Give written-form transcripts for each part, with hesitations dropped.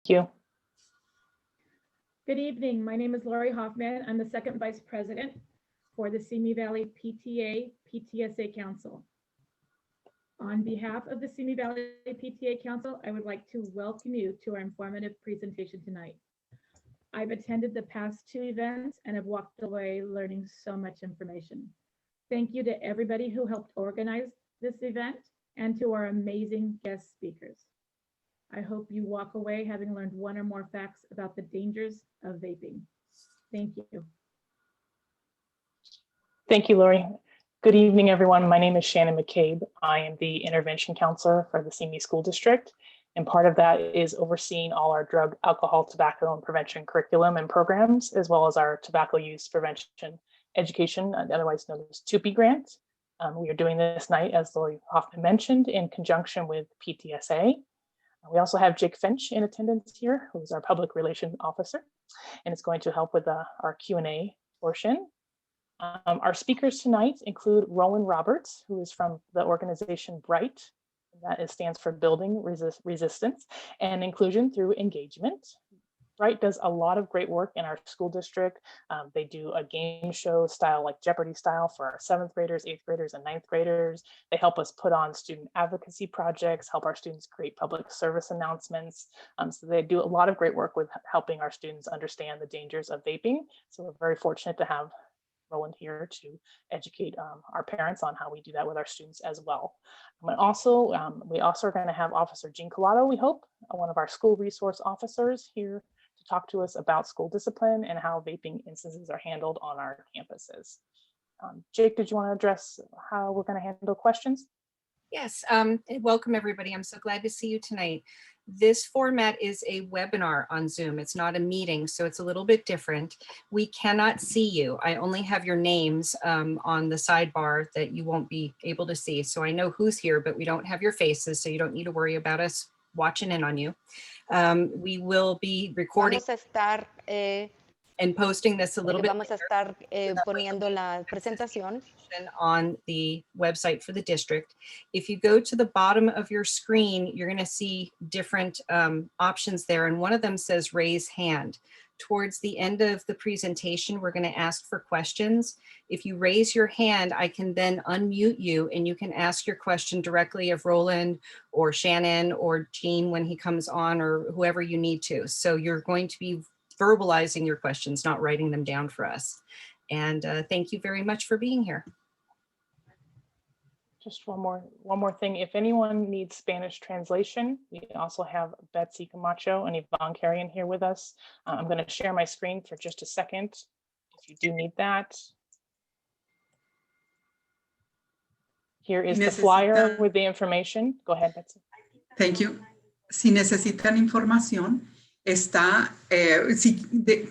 you. Good evening. My name is Lori Hoffman. I'm the second vice president for the Simi Valley PTA Council. On behalf of the Simi Valley PTA Council, I would like to welcome you to our informative presentation tonight. I've attended the past two events and have walked away learning so much information. Thank you to everybody who helped organize this event and to our amazing guest speakers. I hope you walk away having learned one or more facts about the dangers of vaping. Thank you. Thank you, Lori. Good evening, everyone. My name is Shannon McCabe. I am the intervention counselor for the Simi School District. And part of that is overseeing all our drug, alcohol, tobacco, and prevention curriculum and programs, as well as our tobacco use prevention education, otherwise known as TUPE grant. We are doing this night, as Lori Hoffman mentioned, in conjunction with PTSA. We also have Jake Finch in attendance here, who is our public relations officer, and is going to help with our Q&A portion. Our speakers tonight include Roland Roberts, who is from the organization BRIGHT, that stands for Building Resistance and Inclusion Through Engagement. BRIGHT does a lot of great work in our school district. They do a game show style, like Jeopardy style, for our 7th graders, 8th graders, and 9th graders. They help us put on student advocacy projects, help our students create public service announcements. So they do a lot of great work with helping our students understand the dangers of vaping. So we're very fortunate to have Roland here to educate our parents on how we do that with our students as well. And also, we also are going to have Officer Jean Collado, we hope, one of our school resource officers here to talk to us about school discipline and how vaping instances are handled on our campuses. Jake, did you want to address how we're going to handle questions? Yes, welcome everybody. I'm so glad to see you tonight. This format is a webinar on Zoom. It's not a meeting, so it's a little bit different. We cannot see you. I only have your names on the sidebar that you won't be able to see. So I know who's here, but we don't have your faces, so you don't need to worry about us watching in on you. We will be recording and posting this a little bit vamos a estar poniendo la presentación on the website for the district. If you go to the bottom of your screen, you're going to see different options there, and one of them says raise hand. Towards the end of the presentation, we're going to ask for questions. If you raise your hand, I can then unmute you and you can ask your question directly of Roland or Shannon or Jean when he comes on, or whoever you need to. So you're going to be verbalizing your questions, not writing them down for us. And thank you very much for being here. Just one more thing. If anyone needs Spanish translation, we also have Betsy Camacho and Yvonne Carrion here with us. I'm going to share my screen for just a second if you do need that. Here is the flyer with the information. Go ahead, Betsy. Thank you. Si necesitan información, está, si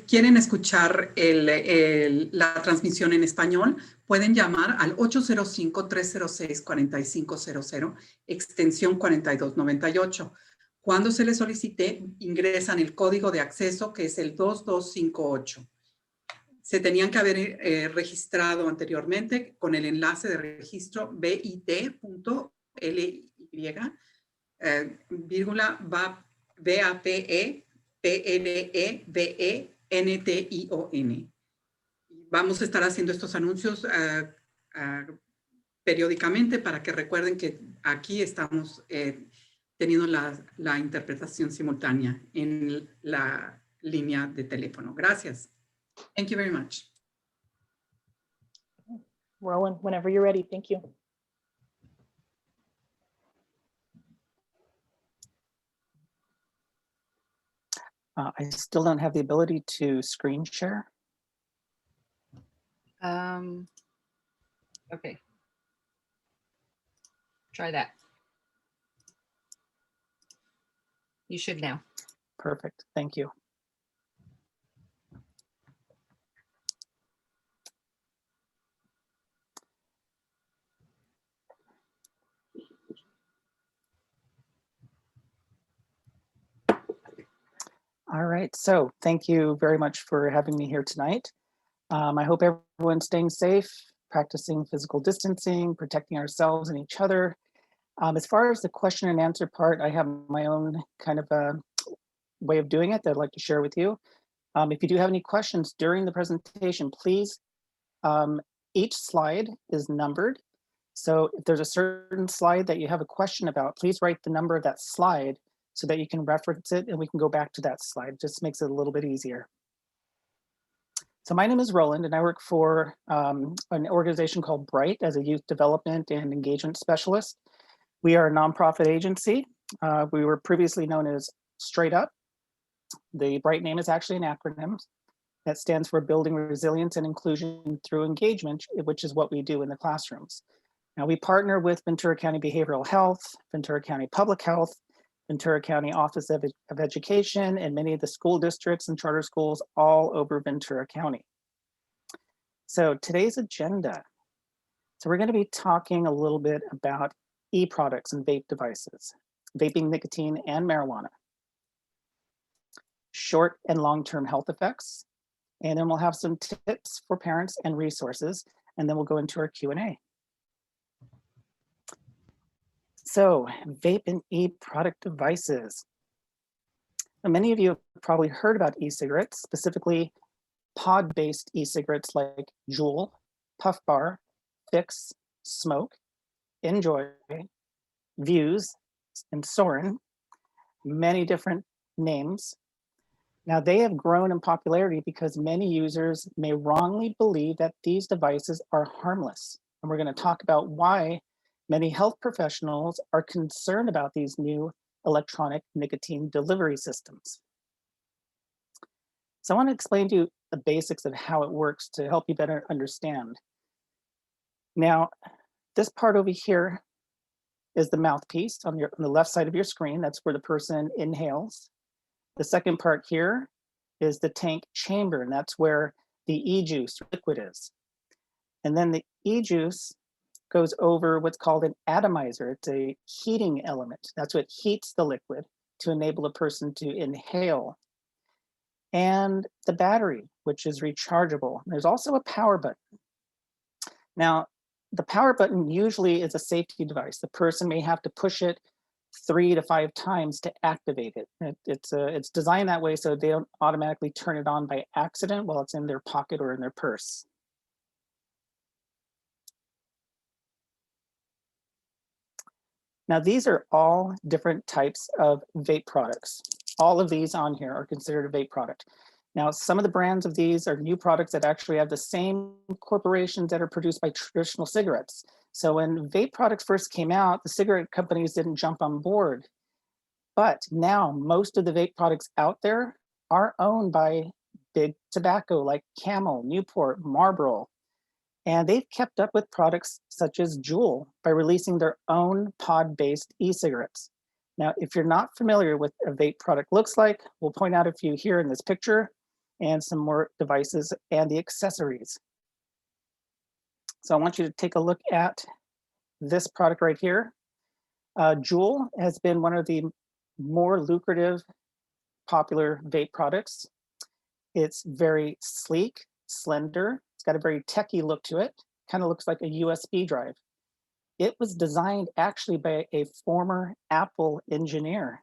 quieren escuchar la transmisión en español, pueden llamar al 805-306-4500, extensión 4298. Cuando se les solicite, ingresan el código de acceso, que es el 2258. Se tenían que haber registrado anteriormente con el enlace de registro bit.ly, vírgula, VAPE, PLEVENTION. Vamos a estar haciendo estos anuncios periódicamente para que recuerden que aquí estamos teniendo la interpretación simultánea en la línea de teléfono. Gracias. Thank you very much. Rowan, whenever you're ready. Thank you. I still don't have the ability to screen share. Okay. Try that. You should now. Perfect. Thank you. All right, so thank you very much for having me here tonight. I hope everyone's staying safe, practicing physical distancing, protecting ourselves and each other. As far as the question and answer part, I have my own kind of way of doing it that I'd like to share with you. If you do have any questions during the presentation, please, each slide is numbered. So if there's a certain slide that you have a question about, please write the number of that slide so that you can reference it and we can go back to that slide. It just makes it a little bit easier. So my name is Roland and I work for an organization called Bright as a youth development and engagement specialist. We are a nonprofit agency. We were previously known as Straight Up. The Bright name is actually an acronym that stands for Building Resilience and Inclusion Through Engagement, which is what we do in the classrooms. Now we partner with Ventura County Behavioral Health, Ventura County Public Health, Ventura County Office of Education, and many of the school districts and charter schools all over Ventura County. So today's agenda. So we're going to be talking a little bit about e-products and vape devices, vaping, nicotine, and marijuana, short and long-term health effects, and then we'll have some tips for parents and resources, and then we'll go into our Q&A. So vape and e-product devices. Now, many of you have probably heard about e-cigarettes, specifically pod-based e-cigarettes like Juul, Puff Bar, Fix, Smoke, Enjoy, Views, and Soren, many different names. Now they have grown in popularity because many users may wrongly believe that these devices are harmless. And we're going to talk about why many health professionals are concerned about these new electronic nicotine delivery systems. So I want to explain to you the basics of how it works to help you better understand. Now, this part over here is the mouthpiece on the left side of your screen. That's where the person inhales. The second part here is the tank chamber, and that's where the e-juice liquid is. And then the e-juice goes over what's called an atomizer. It's a heating element. That's what heats the liquid to enable a person to inhale. And the battery, which is rechargeable. There's also a power button. Now, the power button usually is a safety device. The person may have to push it 3 to 5 times to activate it. It's designed that way so they don't automatically turn it on by accident while it's in their pocket or in their purse. Now, these are all different types of vape products. All of these on here are considered a vape product. Now, some of the brands of these are new products that actually have the same corporations that are produced by traditional cigarettes. So when vape products first came out, the cigarette companies didn't jump on board. But now most of the vape products out there are owned by big tobacco like Camel, Newport, Marlboro. And they've kept up with products such as Juul by releasing their own pod-based e-cigarettes. Now, if you're not familiar with a vape product looks like, we'll point out a few here in this picture and some more devices and the accessories. So I want you to take a look at this product right here. Juul has been one of the more lucrative, popular vape products. It's very sleek, slender. It's got a very techie look to it. Kind of looks like a USB drive. It was designed actually by a former Apple engineer.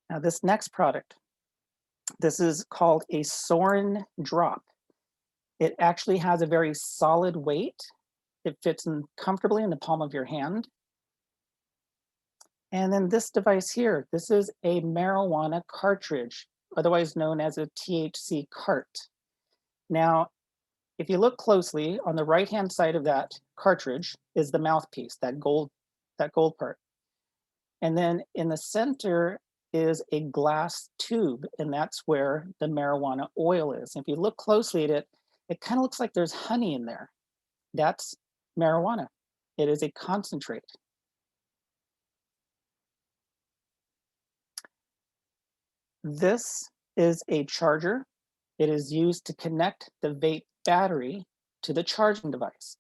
Now this next product, this is called a Soren Drop. It actually has a very solid weight. It fits in comfortably in the palm of your hand. And then this device here, this is a marijuana cartridge, otherwise known as a THC cart. Now, if you look closely, on the right-hand side of that cartridge is the mouthpiece, that gold part. And then in the center is a glass tube, and that's where the marijuana oil is. If you look closely at it, it kind of looks like there's honey in there. That's marijuana. It is a concentrate. This is a charger. It is used to connect the vape battery to the charging device,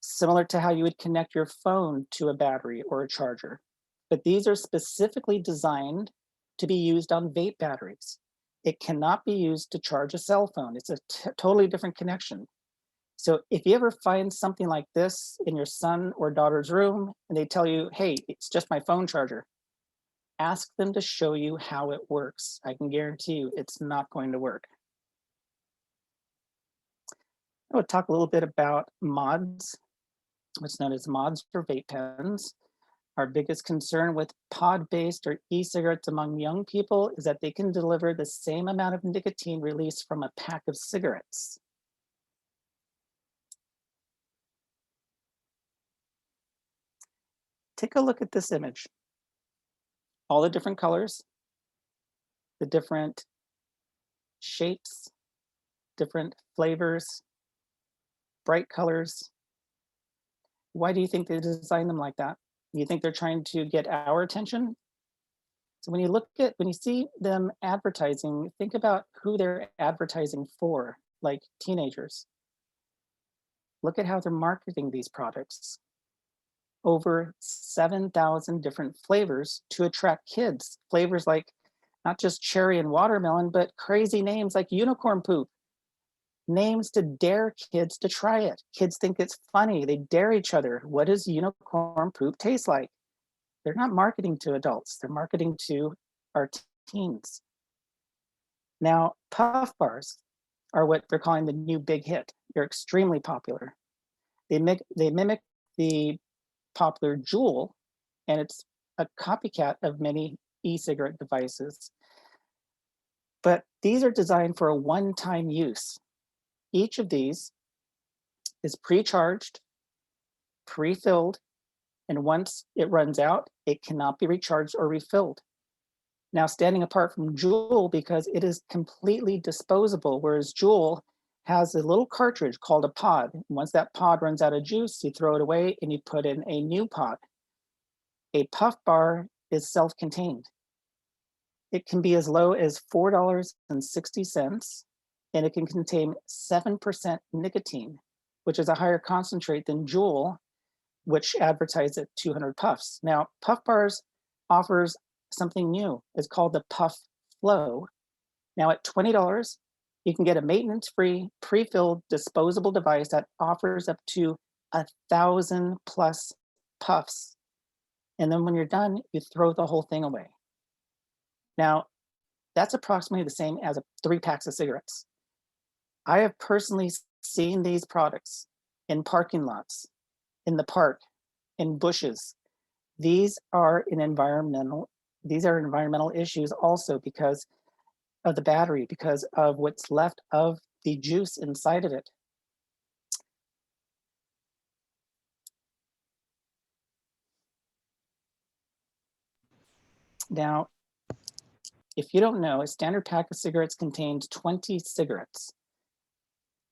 similar to how you would connect your phone to a battery or a charger. But these are specifically designed to be used on vape batteries. It cannot be used to charge a cell phone. It's a totally different connection. So if you ever find something like this in your son or daughter's room and they tell you, hey, it's just my phone charger, Ask them to show you how it works. I can guarantee you it's not going to work. I will talk a little bit about mods, what's known as mods for vape pens. Our biggest concern with pod-based or e-cigarettes among young people is that they can deliver the same amount of nicotine released from a pack of cigarettes. Take a look at this image. All the different colors, the different shapes, different flavors, bright colors. Why do you think they designed them like that? You think they're trying to get our attention? So when you see them advertising, think about who they're advertising for, like teenagers. Look at how they're marketing these products. Over 7,000 different flavors to attract kids. Flavors like not just cherry and watermelon, but crazy names like unicorn poop. Names to dare kids to try it. Kids think it's funny. They dare each other. What does unicorn poop taste like? They're not marketing to adults. They're marketing to our teens. Now, puff bars are what they're calling the new big hit. They're extremely popular. They mimic the popular Juul, and it's a copycat of many e-cigarette devices. But these are designed for a one-time use. Each of these is pre-charged, pre-filled, and once it runs out, it cannot be recharged or refilled. Now, standing apart from Juul because it is completely disposable, whereas Juul has a little cartridge called a pod. Once that pod runs out of juice, you throw it away and you put in a new pod. A puff bar is self-contained. It can be as low as $4.60, and it can contain 7% nicotine, which is a higher concentrate than Juul, which advertised at 200 puffs. Now, puff bars offers something new. It's called the Puff Flow. Now at $20, you can get a maintenance-free, pre-filled disposable device that offers up to 1,000 plus puffs. And then when you're done, you throw the whole thing away. Now, that's approximately the same as 3 packs of cigarettes. I have personally seen these products in parking lots, in the park, in bushes. These are environmental issues also because of the battery, because of what's left of the juice inside of it. Now, if you don't know, a standard pack of cigarettes contains 20 cigarettes.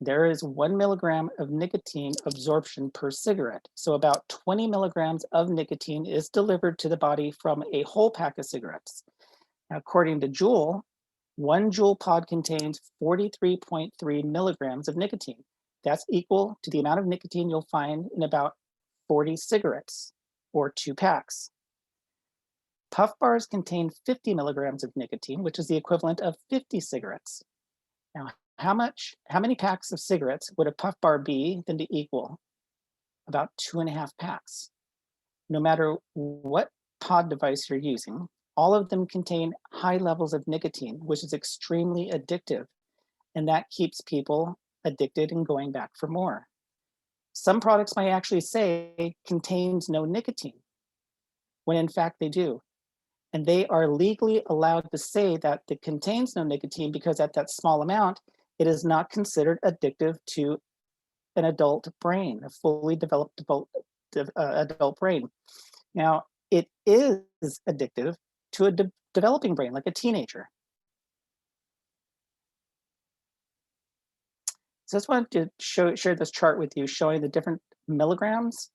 There is 1 milligram of nicotine absorption per cigarette. So about 20 milligrams of nicotine is delivered to the body from a whole pack of cigarettes. Now, according to Juul, 1 Juul pod contains 43.3 milligrams of nicotine. That's equal to the amount of nicotine you'll find in about 40 cigarettes or 2 packs. Puff bars contain 50 milligrams of nicotine, which is the equivalent of 50 cigarettes. Now, how many packs of cigarettes would a puff bar be than to equal? About 2.5 packs. No matter what pod device you're using, all of them contain high levels of nicotine, which is extremely addictive, and that keeps people addicted and going back for more. Some products might actually say contains no nicotine, when in fact they do. And they are legally allowed to say that it contains no nicotine because at that small amount, it is not considered addictive to an adult brain, a fully developed adult brain. Now, it is addictive to a developing brain, like a teenager. So I just wanted to share this chart with you showing the different milligrams.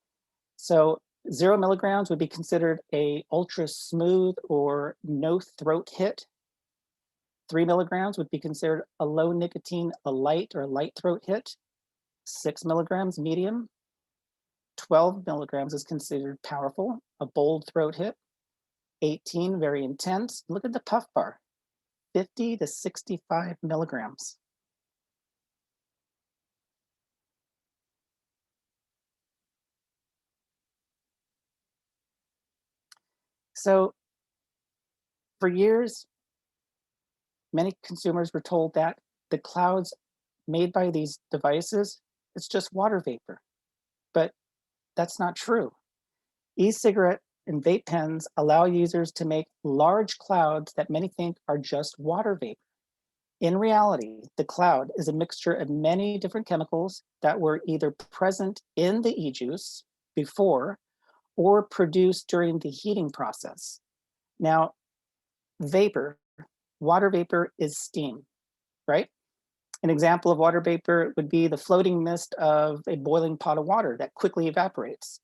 So 0 milligrams would be considered a ultra smooth or no throat hit. 3 milligrams would be considered a low nicotine, a light or light throat hit. 6 milligrams, medium. 12 milligrams is considered powerful, a bold throat hit. 18, very intense. Look at the puff bar, 50 to 65 milligrams. So For years, many consumers were told that the clouds made by these devices, it's just water vapor. But that's not true. E-cigarette and vape pens allow users to make large clouds that many think are just water vapor. In reality, the cloud is a mixture of many different chemicals that were either present in the e-juice before or produced during the heating process. Now, water vapor is steam, right? An example of water vapor would be the floating mist of a boiling pot of water that quickly evaporates.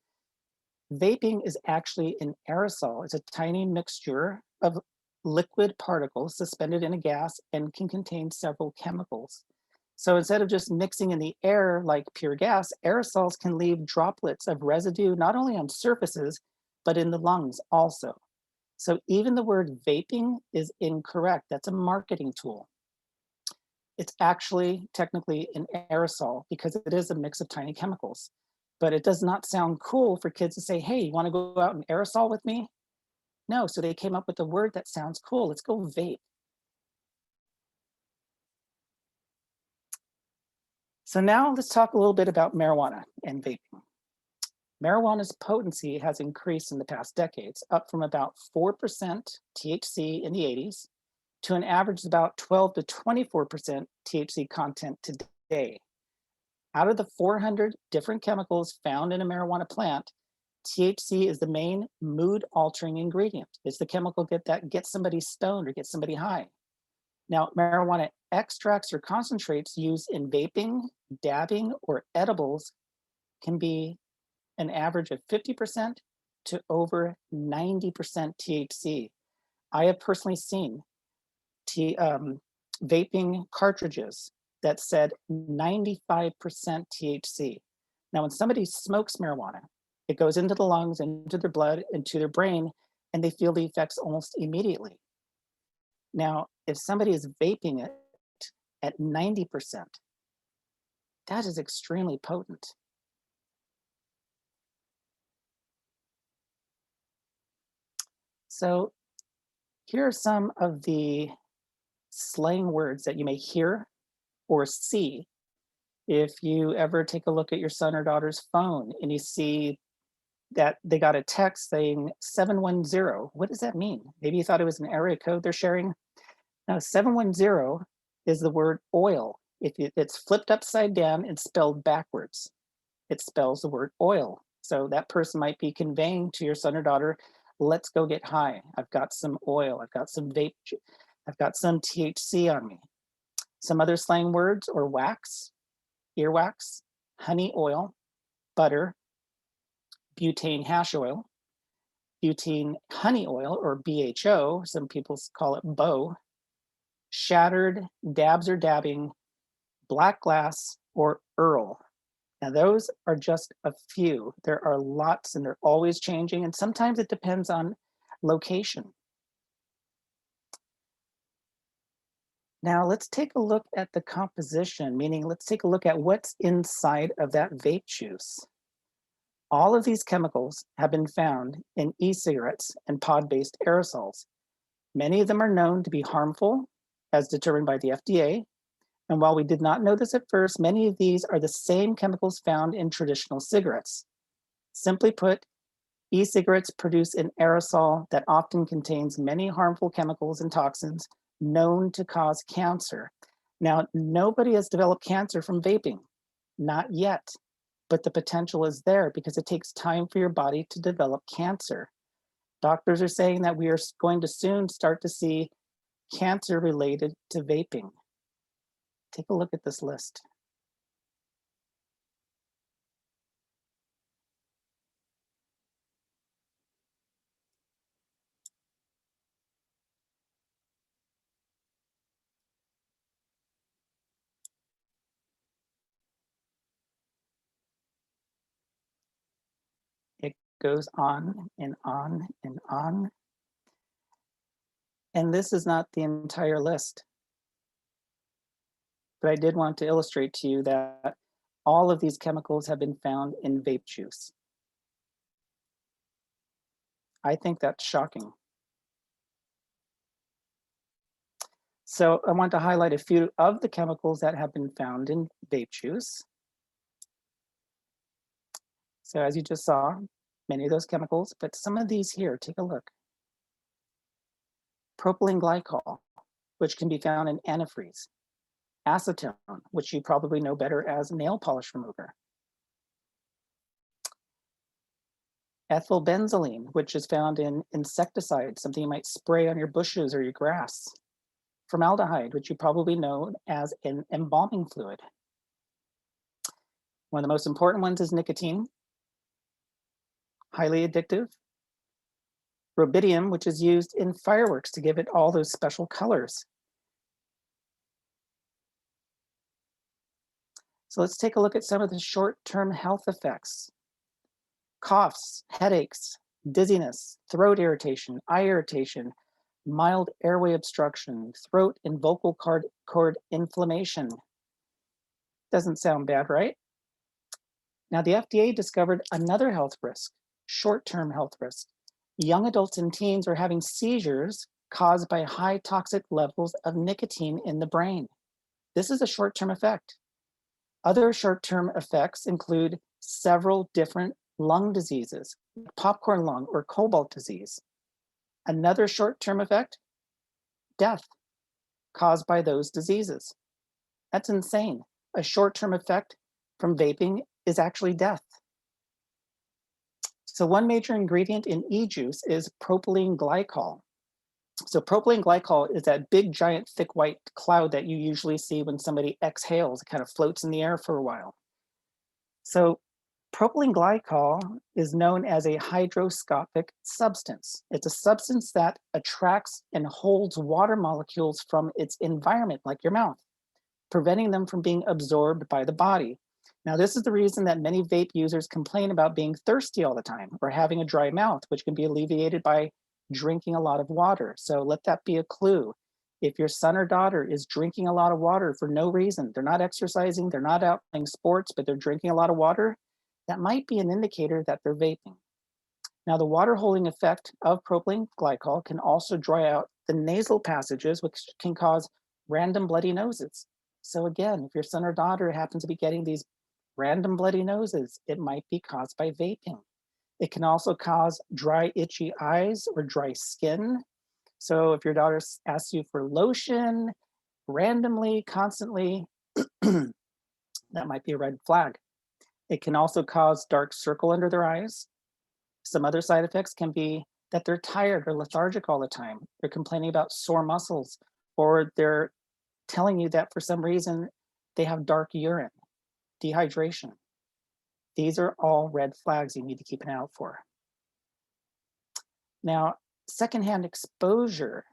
Vaping is actually an aerosol. It's a tiny mixture of liquid particles suspended in a gas and can contain several chemicals. So instead of just mixing in the air like pure gas, aerosols can leave droplets of residue not only on surfaces, but in the lungs also. So even the word vaping is incorrect. That's a marketing tool. It's actually technically an aerosol because it is a mix of tiny chemicals. But it does not sound cool for kids to say, hey, you want to go out and aerosol with me? No, so they came up with a word that sounds cool. Let's go vape. So now let's talk a little bit about marijuana and vaping. Marijuana's potency has increased in the past decades, up from about 4% THC in the 80s to an average of about 12 to 24% THC content today. Out of the 400 different chemicals found in a marijuana plant, THC is the main mood-altering ingredient. It's the chemical that gets somebody stoned or gets somebody high. Now, marijuana extracts or concentrates used in vaping, dabbing, or edibles can be an average of 50% to over 90% THC. I have personally seen vaping cartridges that said 95% THC. Now, when somebody smokes marijuana, it goes into the lungs, into their blood, into their brain, and they feel the effects almost immediately. Now, if somebody is vaping it at 90%, that is extremely potent. So here are some of the slang words that you may hear or see if you ever take a look at your son or daughter's phone and you see that they got a text saying 710. What does that mean? Maybe you thought it was an area code they're sharing. Now, 710 is the word oil. If it's flipped upside down and spelled backwards, it spells the word oil. So that person might be conveying to your son or daughter, let's go get high. I've got some oil. I've got some vape. I've got some THC on me. Some other slang words or wax, earwax, honey oil, butter, butane hash oil, butane honey oil or BHO, some people call it BO, shattered, dabs or dabbing, black glass, or Earl. Now those are just a few. There are lots and they're always changing, and sometimes it depends on location. Now let's take a look at the composition, meaning let's take a look at what's inside of that vape juice. All of these chemicals have been found in e-cigarettes and pod-based aerosols. Many of them are known to be harmful, as determined by the FDA. And while we did not know this at first, many of these are the same chemicals found in traditional cigarettes. Simply put, e-cigarettes produce an aerosol that often contains many harmful chemicals and toxins known to cause cancer. Now, nobody has developed cancer from vaping, not yet. But the potential is there because it takes time for your body to develop cancer. Doctors are saying that we are going to soon start to see cancer related to vaping. Take a look at this list. It goes on and on and on. And this is not the entire list. But I did want to illustrate to you that all of these chemicals have been found in vape juice. I think that's shocking. So I want to highlight a few of the chemicals that have been found in vape juice. So as you just saw, many of those chemicals, but some of these here, take a look. Propylene glycol, which can be found in antifreeze. Acetone, which you probably know better as nail polish remover. Ethylbenzylene, which is found in insecticides, something you might spray on your bushes or your grass. Formaldehyde, which you probably know as an embalming fluid. One of the most important ones is nicotine, highly addictive. Rubidium, which is used in fireworks to give it all those special colors. So let's take a look at some of the short-term health effects. Coughs, headaches, dizziness, throat irritation, eye irritation, mild airway obstruction, throat and vocal cord inflammation. Doesn't sound bad, right? Now the FDA discovered another health risk, short-term health risk. Young adults and teens are having seizures caused by high toxic levels of nicotine in the brain. This is a short-term effect. Other short-term effects include several different lung diseases, popcorn lung or cobalt disease. Another short-term effect, death caused by those diseases. That's insane. A short-term effect from vaping is actually death. So one major ingredient in e-juice is propylene glycol. So propylene glycol is that big, giant, thick white cloud that you usually see when somebody exhales. It kind of floats in the air for a while. So propylene glycol is known as a hygroscopic substance. It's a substance that attracts and holds water molecules from its environment, like your mouth, preventing them from being absorbed by the body. Now, this is the reason that many vape users complain about being thirsty all the time or having a dry mouth, which can be alleviated by drinking a lot of water. So let that be a clue. If your son or daughter is drinking a lot of water for no reason, they're not exercising, they're not out playing sports, but they're drinking a lot of water, that might be an indicator that they're vaping. Now, the water holding effect of propylene glycol can also dry out the nasal passages, which can cause random bloody noses. So again, if your son or daughter happens to be getting these random bloody noses, it might be caused by vaping. It can also cause dry, itchy eyes or dry skin. So if your daughter asks you for lotion randomly, constantly, that might be a red flag. It can also cause dark circle under their eyes. Some other side effects can be that they're tired or lethargic all the time. They're complaining about sore muscles, or they're telling you that for some reason they have dark urine, dehydration. These are all red flags you need to keep an eye out for. Now, secondhand exposure.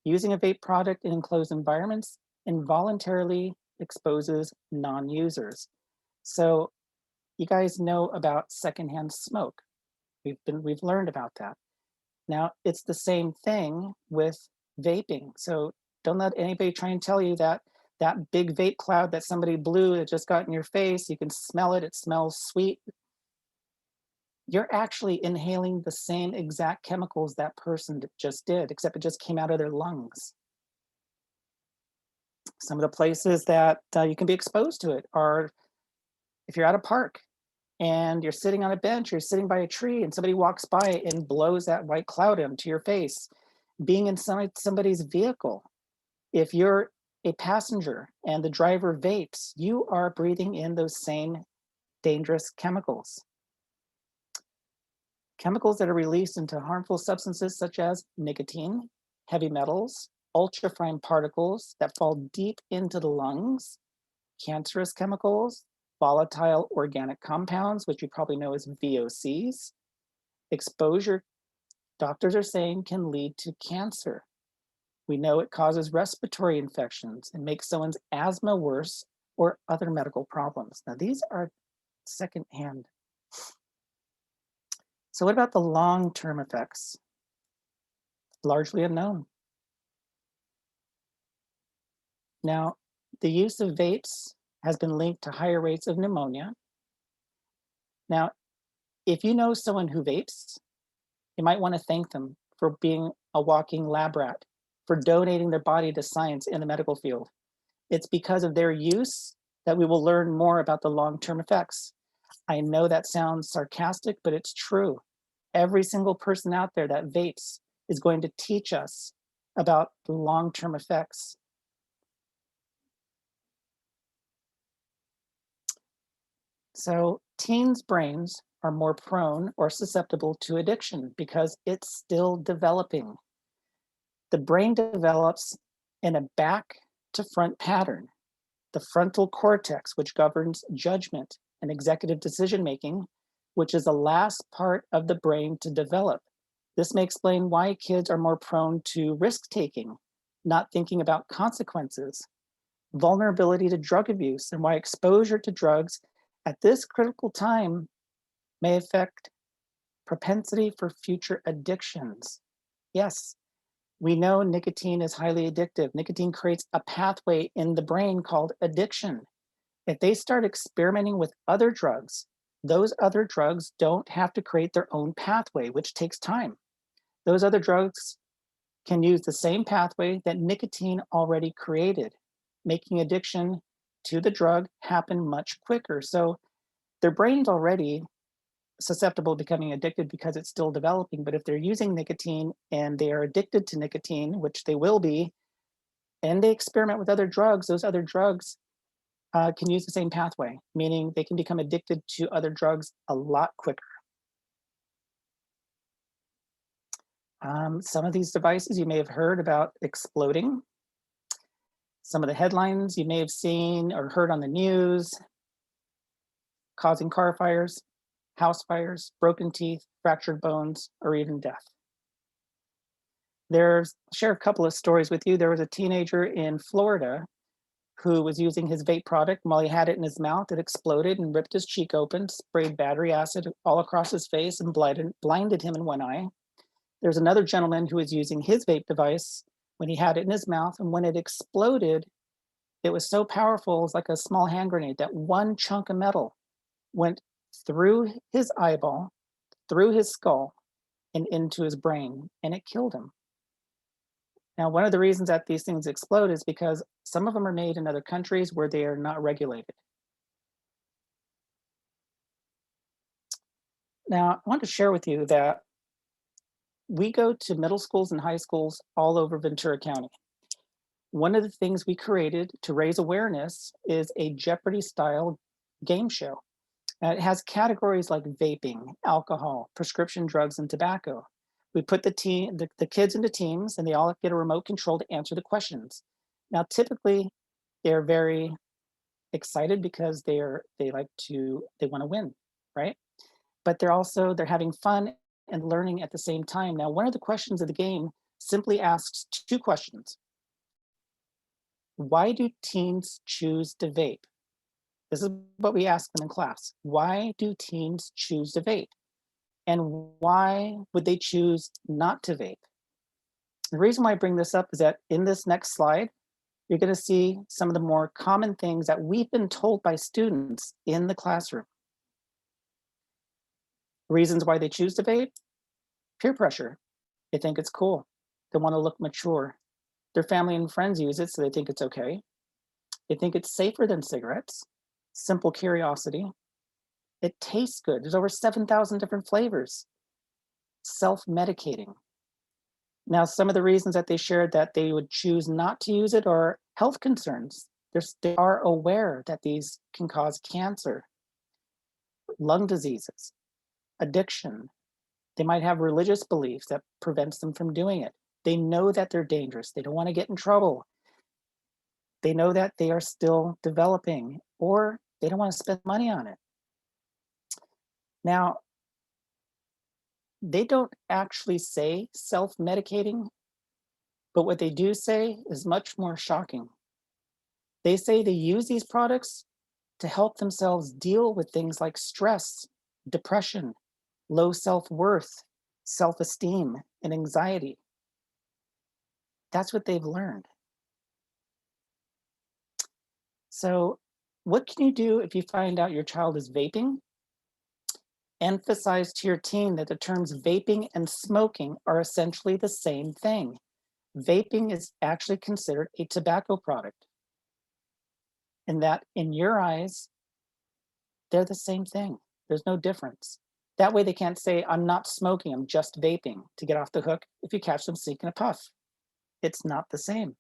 Using a vape product in enclosed environments involuntarily exposes non-users. So you guys know about secondhand smoke. We've learned about that. Now, it's the same thing with vaping. So don't let anybody try and tell you that that big vape cloud that somebody blew that just got in your face, you can smell it, it smells sweet. You're actually inhaling the same exact chemicals that person just did, except it just came out of their lungs. Some of the places that you can be exposed to it are if you're at a park and you're sitting on a bench, you're sitting by a tree and somebody walks by and blows that white cloud into your face. Being inside somebody's vehicle, if you're a passenger and the driver vapes, you are breathing in those same dangerous chemicals. Chemicals that are released into harmful substances such as nicotine, heavy metals, ultrafine particles that fall deep into the lungs, cancerous chemicals, volatile organic compounds, which you probably know as VOCs. Exposure, doctors are saying, can lead to cancer. We know it causes respiratory infections and makes someone's asthma worse or other medical problems. Now, these are secondhand. So what about the long-term effects? Largely unknown. Now, the use of vapes has been linked to higher rates of pneumonia. Now, if you know someone who vapes, you might want to thank them for being a walking lab rat. for donating their body to science in the medical field. It's because of their use that we will learn more about the long-term effects. I know that sounds sarcastic, but it's true. Every single person out there that vapes is going to teach us about the long-term effects. So teens' brains are more prone or susceptible to addiction because it's still developing. The brain develops in a back to front pattern. The frontal cortex, which governs judgment and executive decision-making, which is the last part of the brain to develop. This may explain why kids are more prone to risk-taking, not thinking about consequences, vulnerability to drug abuse, and why exposure to drugs at this critical time may affect propensity for future addictions. Yes, we know nicotine is highly addictive. Nicotine creates a pathway in the brain called addiction. If they start experimenting with other drugs, those other drugs don't have to create their own pathway, which takes time. Those other drugs can use the same pathway that nicotine already created, making addiction to the drug happen much quicker. So their brain's already susceptible to becoming addicted because it's still developing. But if they're using nicotine and they are addicted to nicotine, which they will be, and they experiment with other drugs, those other drugs can use the same pathway, meaning they can become addicted to other drugs a lot quicker. Some of these devices you may have heard about exploding. Some of the headlines you may have seen or heard on the news, causing car fires, house fires, broken teeth, fractured bones, or even death. Share a couple of stories with you. There was a teenager in Florida who was using his vape product. While he had it in his mouth, it exploded and ripped his cheek open, sprayed battery acid all across his face and blinded him in one eye. There's another gentleman who was using his vape device when he had it in his mouth, and when it exploded, it was so powerful, it was like a small hand grenade, that one chunk of metal went through his eyeball, through his skull, and into his brain, and it killed him. Now, one of the reasons that these things explode is because some of them are made in other countries where they are not regulated. Now, I want to share with you that we go to middle schools and high schools all over Ventura County. One of the things we created to raise awareness is a Jeopardy-style game show. It has categories like vaping, alcohol, prescription drugs, and tobacco. We put the kids into teams, and they all get a remote control to answer the questions. Now, typically, they're very excited because they want to win, right? But they're having fun and learning at the same time. Now, one of the questions of the game simply asks two questions. Why do teens choose to vape? This is what we ask them in class. Why do teens choose to vape? And why would they choose not to vape? The reason why I bring this up is that in this next slide, you're going to see some of the more common things that we've been told by students in the classroom. Reasons why they choose to vape: peer pressure. They think it's cool. They want to look mature. Their family and friends use it, so they think it's okay. They think it's safer than cigarettes. Simple curiosity. It tastes good. There's over 7,000 different flavors. Self-medicating. Now, some of the reasons that they shared that they would choose not to use it are health concerns. They are aware that these can cause cancer, lung diseases, addiction. They might have religious beliefs that prevents them from doing it. They know that they're dangerous. They don't want to get in trouble. They know that they are still developing, or they don't want to spend money on it. Now, they don't actually say self-medicating, but what they do say is much more shocking. They say they use these products to help themselves deal with things like stress, depression, low self-worth, self-esteem, and anxiety. That's what they've learned. So what can you do if you find out your child is vaping? Emphasize to your teen that the terms vaping and smoking are essentially the same thing. Vaping is actually considered a tobacco product. And that in your eyes, they're the same thing. There's no difference. That way they can't say, I'm not smoking, I'm just vaping, to get off the hook if you catch them sneaking a puff. It's not the same.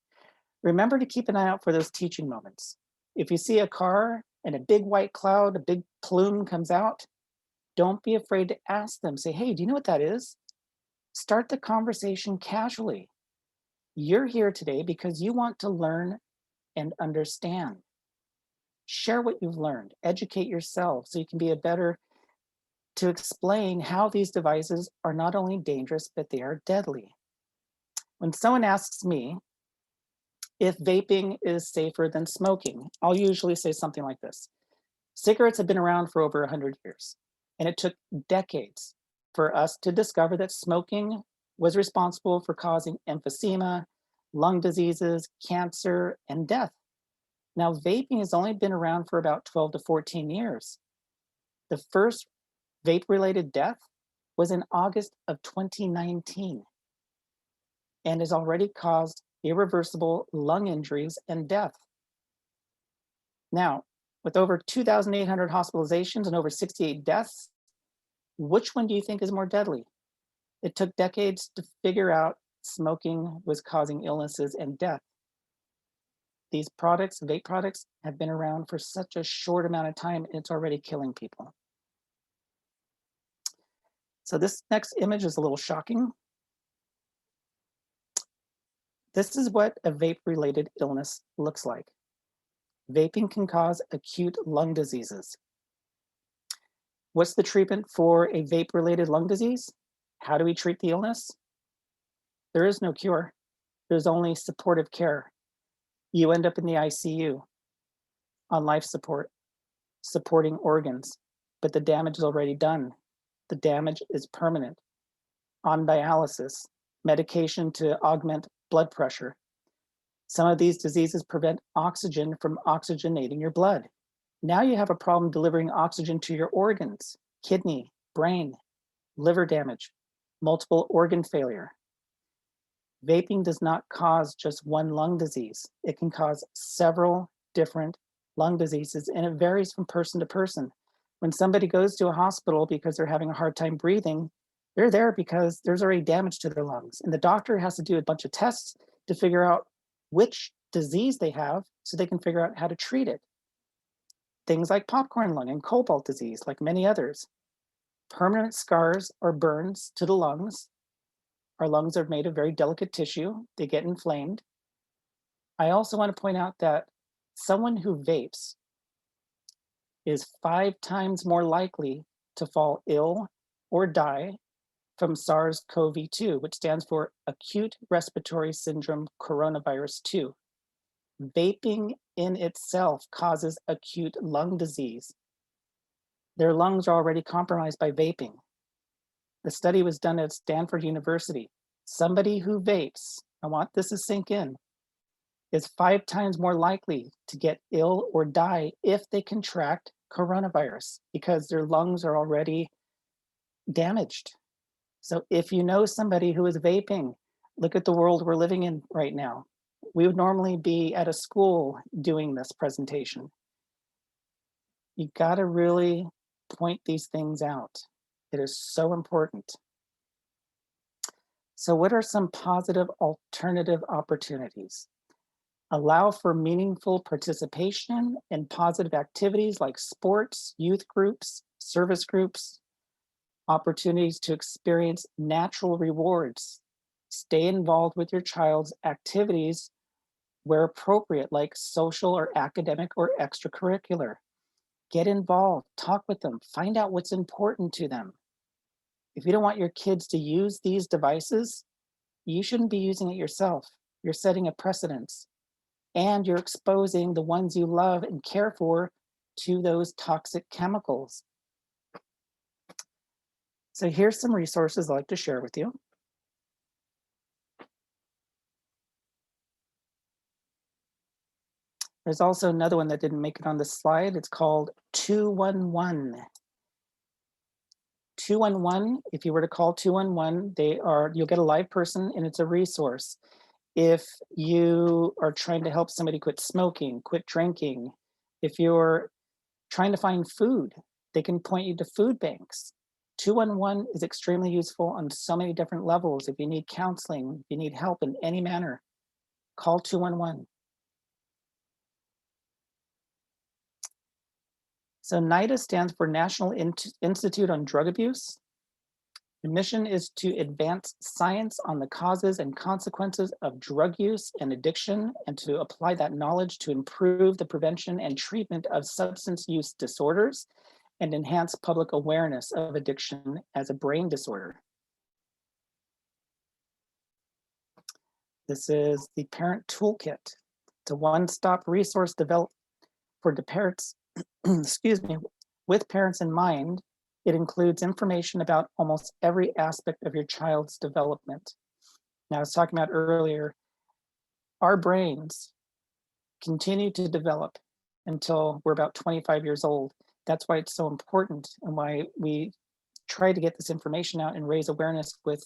Remember to keep an eye out for those teaching moments. If you see a car and a big white cloud, a big plume comes out, don't be afraid to ask them. Say, hey, do you know what that is? Start the conversation casually. You're here today because you want to learn and understand. Share what you've learned, educate yourself so you can be to explain how these devices are not only dangerous, but they are deadly. When someone asks me if vaping is safer than smoking, I'll usually say something like this. Cigarettes have been around for over 100 years, and it took decades for us to discover that smoking was responsible for causing emphysema, lung diseases, cancer, and death. Now, vaping has only been around for about 12 to 14 years. The first vape-related death was in August of 2019 and has already caused irreversible lung injuries and death. Now, with over 2,800 hospitalizations and over 68 deaths, which one do you think is more deadly? It took decades to figure out smoking was causing illnesses and death. These products, vape products, have been around for such a short amount of time, and it's already killing people. So this next image is a little shocking. This is what a vape-related illness looks like. Vaping can cause acute lung diseases. What's the treatment for a vape-related lung disease? How do we treat the illness? There is no cure. There's only supportive care. You end up in the ICU on life support, supporting organs, but the damage is already done. The damage is permanent. On dialysis, medication to augment blood pressure. Some of these diseases prevent oxygen from oxygenating your blood. Now you have a problem delivering oxygen to your organs, kidney, brain, liver damage, multiple organ failure. Vaping does not cause just one lung disease. It can cause several different lung diseases, and it varies from person to person. When somebody goes to a hospital because they're having a hard time breathing, they're there because there's already damage to their lungs. And the doctor has to do a bunch of tests to figure out which disease they have so they can figure out how to treat it. Things like popcorn lung and cobalt disease, like many others. Permanent scars or burns to the lungs. Our lungs are made of very delicate tissue. They get inflamed. I also want to point out that someone who vapes is 5 times more likely to fall ill or die from SARS-CoV-2, which stands for Acute Respiratory Syndrome Coronavirus 2. Vaping in itself causes acute lung disease. Their lungs are already compromised by vaping. The study was done at Stanford University. Somebody who vapes, I want this to sink in, is 5 times more likely to get ill or die if they contract coronavirus because their lungs are already damaged. So if you know somebody who is vaping, look at the world we're living in right now. We would normally be at a school doing this presentation. You gotta really point these things out. It is so important. So what are some positive alternative opportunities? Allow for meaningful participation in positive activities like sports, youth groups, service groups, opportunities to experience natural rewards. Stay involved with your child's activities where appropriate, like social or academic or extracurricular. Get involved, talk with them, find out what's important to them. If you don't want your kids to use these devices, you shouldn't be using it yourself. You're setting a precedence and you're exposing the ones you love and care for to those toxic chemicals. So here's some resources I'd like to share with you. There's also another one that didn't make it on the slide. It's called 211. 211, if you were to call 211, you'll get a live person and it's a resource. If you are trying to help somebody quit smoking, quit drinking, if you're trying to find food, they can point you to food banks. 211 is extremely useful on so many different levels. If you need counseling, if you need help in any manner, call 211. So NIDA stands for National Institute on Drug Abuse. The mission is to advance science on the causes and consequences of drug use and addiction, and to apply that knowledge to improve the prevention and treatment of substance use disorders and enhance public awareness of addiction as a brain disorder. This is the Parent Toolkit. It's a one-stop resource developed for the parents, excuse me, with parents in mind. It includes information about almost every aspect of your child's development. Now, I was talking about earlier, our brains continue to develop until we're about 25 years old. That's why it's so important, and why we try to get this information out and raise awareness with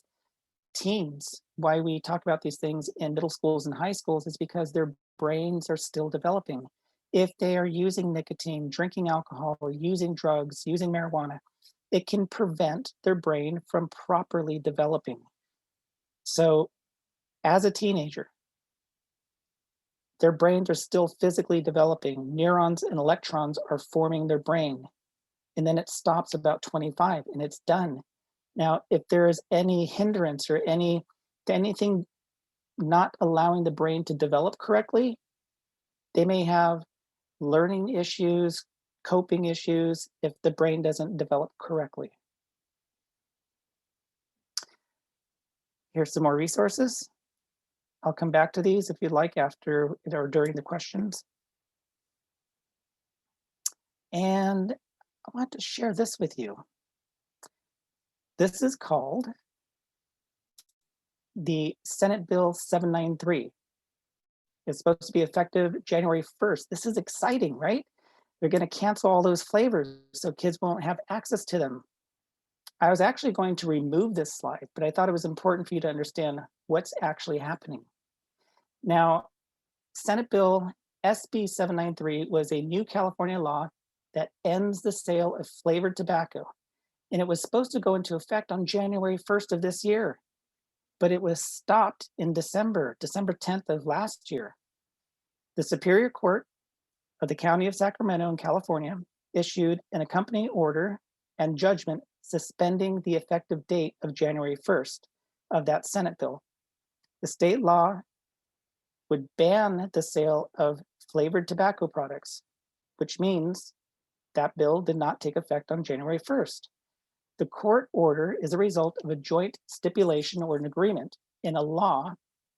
teens. Why we talk about these things in middle schools and high schools is because their brains are still developing. If they are using nicotine, drinking alcohol, or using drugs, using marijuana, it can prevent their brain from properly developing. So as a teenager, their brains are still physically developing. Neurons and electrons are forming their brain. And then it stops about 25 and it's done. Now, if there is any hindrance or anything not allowing the brain to develop correctly, they may have learning issues, coping issues, if the brain doesn't develop correctly. Here's some more resources. I'll come back to these if you'd like after or during the questions. And I want to share this with you. This is called the Senate Bill 793. It's supposed to be effective January 1st. This is exciting, right? They're going to cancel all those flavors so kids won't have access to them. I was actually going to remove this slide, but I thought it was important for you to understand what's actually happening. Now, Senate Bill SB 793 was a new California law that ends the sale of flavored tobacco. And it was supposed to go into effect on January 1st of this year, but it was stopped in December 10th of last year. The Superior Court of the County of Sacramento in California issued an accompanying order and judgment suspending the effective date of January 1st of that Senate bill. The state law would ban the sale of flavored tobacco products, which means that bill did not take effect on January 1st. The court order is a result of a joint stipulation or an agreement in a law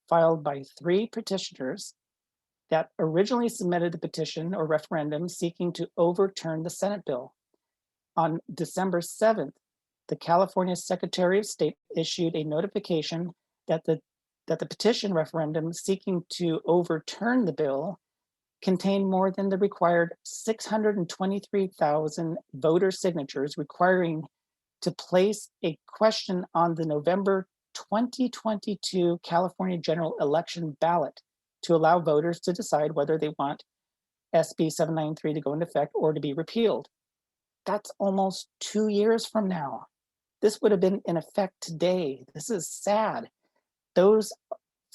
filed by 3 petitioners that originally submitted the petition or referendum seeking to overturn the Senate bill. On December 7th, the California Secretary of State issued a notification that the petition referendum seeking to overturn the bill contained more than the required 623,000 voter signatures, requiring to place a question on the November 2022 California general election ballot to allow voters to decide whether they want SB 793 to go into effect or to be repealed. That's almost 2 years from now. This would have been in effect today. This is sad. Those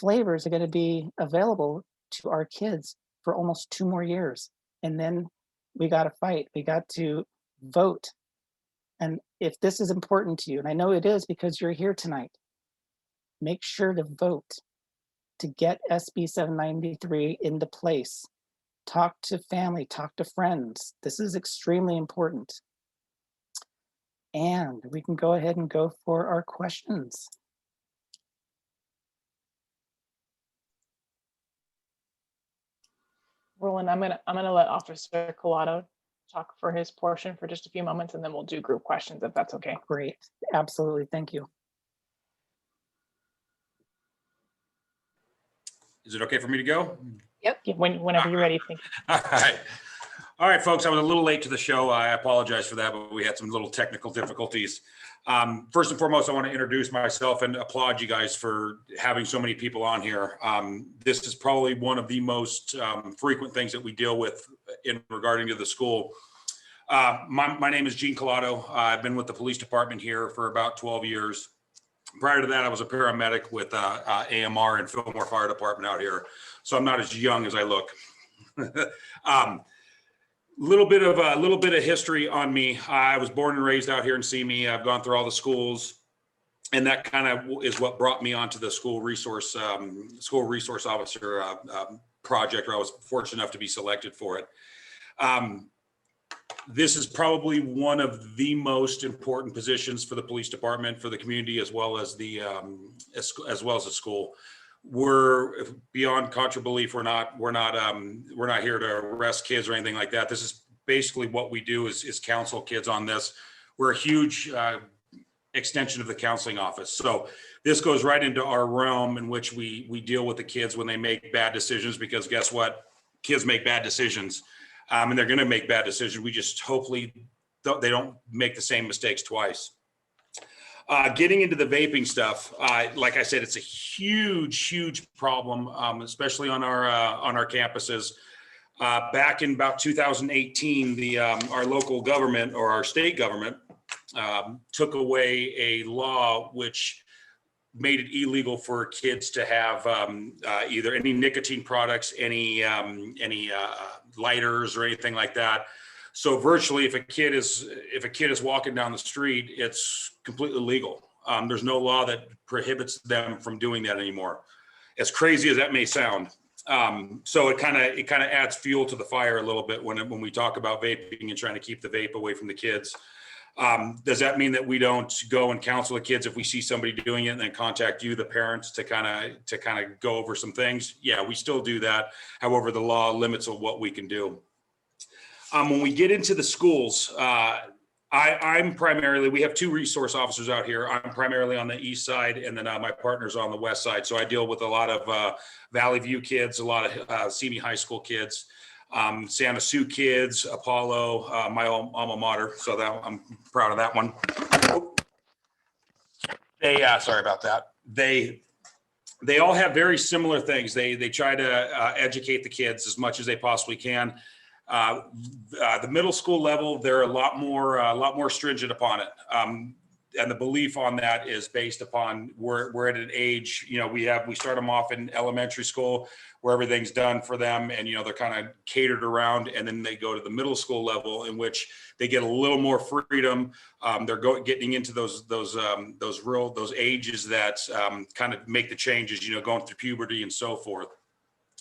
flavors are going to be available to our kids for almost 2 more years. And then we got to fight. We got to vote. And if this is important to you, and I know it is because you're here tonight, make sure to vote to get SB 793 into place. Talk to family, talk to friends. This is extremely important. And we can go ahead and go for our questions. Roland, I'm gonna let Officer Collado talk for his portion for just a few moments, and then we'll do group questions if that's okay. Great, absolutely, thank you. Is it okay for me to go? Yep. Yeah, whenever you're ready. Thank you. All right. All right, folks, I was a little late to the show. I apologize for that, but we had some little technical difficulties. First and foremost, I want to introduce myself and applaud you guys for having so many people on here. This is probably one of the most frequent things that we deal with in regarding to the school. My name is Gene Collado. I've been with the police department here for about 12 years. Prior to that, I was a paramedic with AMR and Fillmore Fire Department out here. So I'm not as young as I look. Little bit of history on me. I was born and raised out here in Simi. I've gone through all the schools, and that kind of is what brought me onto the school resource officer project, where I was fortunate enough to be selected for it. This is probably one of the most important positions for the police department, for the community, as well as the school. We're beyond contra belief. We're not here to arrest kids or anything like that. This is basically what we do is counsel kids on this. We're a huge extension of the counseling office. So this goes right into our realm in which we deal with the kids when they make bad decisions, because guess what? Kids make bad decisions, and they're going to make bad decisions. We just hopefully they don't make the same mistakes twice. Getting into the vaping stuff, like I said, it's a huge problem, especially on our campuses. Back in about 2018, our local government, or our state government, took away a law which made it illegal for kids to have either any nicotine products, any lighters or anything like that. So virtually, if a kid is walking down the street, it's completely legal. There's no law that prohibits them from doing that anymore. As crazy as that may sound, so it kind of adds fuel to the fire a little bit when we talk about vaping and trying to keep the vape away from the kids. Does that mean that we don't go and counsel the kids if we see somebody doing it and then contact you, the parents, to kind of go over some things? Yeah, we still do that. However, the law limits on what we can do. When we get into the schools, I'm primarily, we have two resource officers out here. I'm primarily on the east side, and then my partner's on the west side. So I deal with a lot of Valley View kids, a lot of Simi High School kids, Santa Sue kids, Apollo, my alma mater. So that I'm proud of that one. Sorry about that. They all have very similar things. They try to educate the kids as much as they possibly can. The middle school level, they're a lot more stringent upon it. And the belief on that is based upon we're at an age, we start them off in elementary school where everything's done for them, and they're kind of catered around, and then they go to the middle school level in which they get a little more freedom. They're getting into those ages that kind of make the changes, going through puberty and so forth.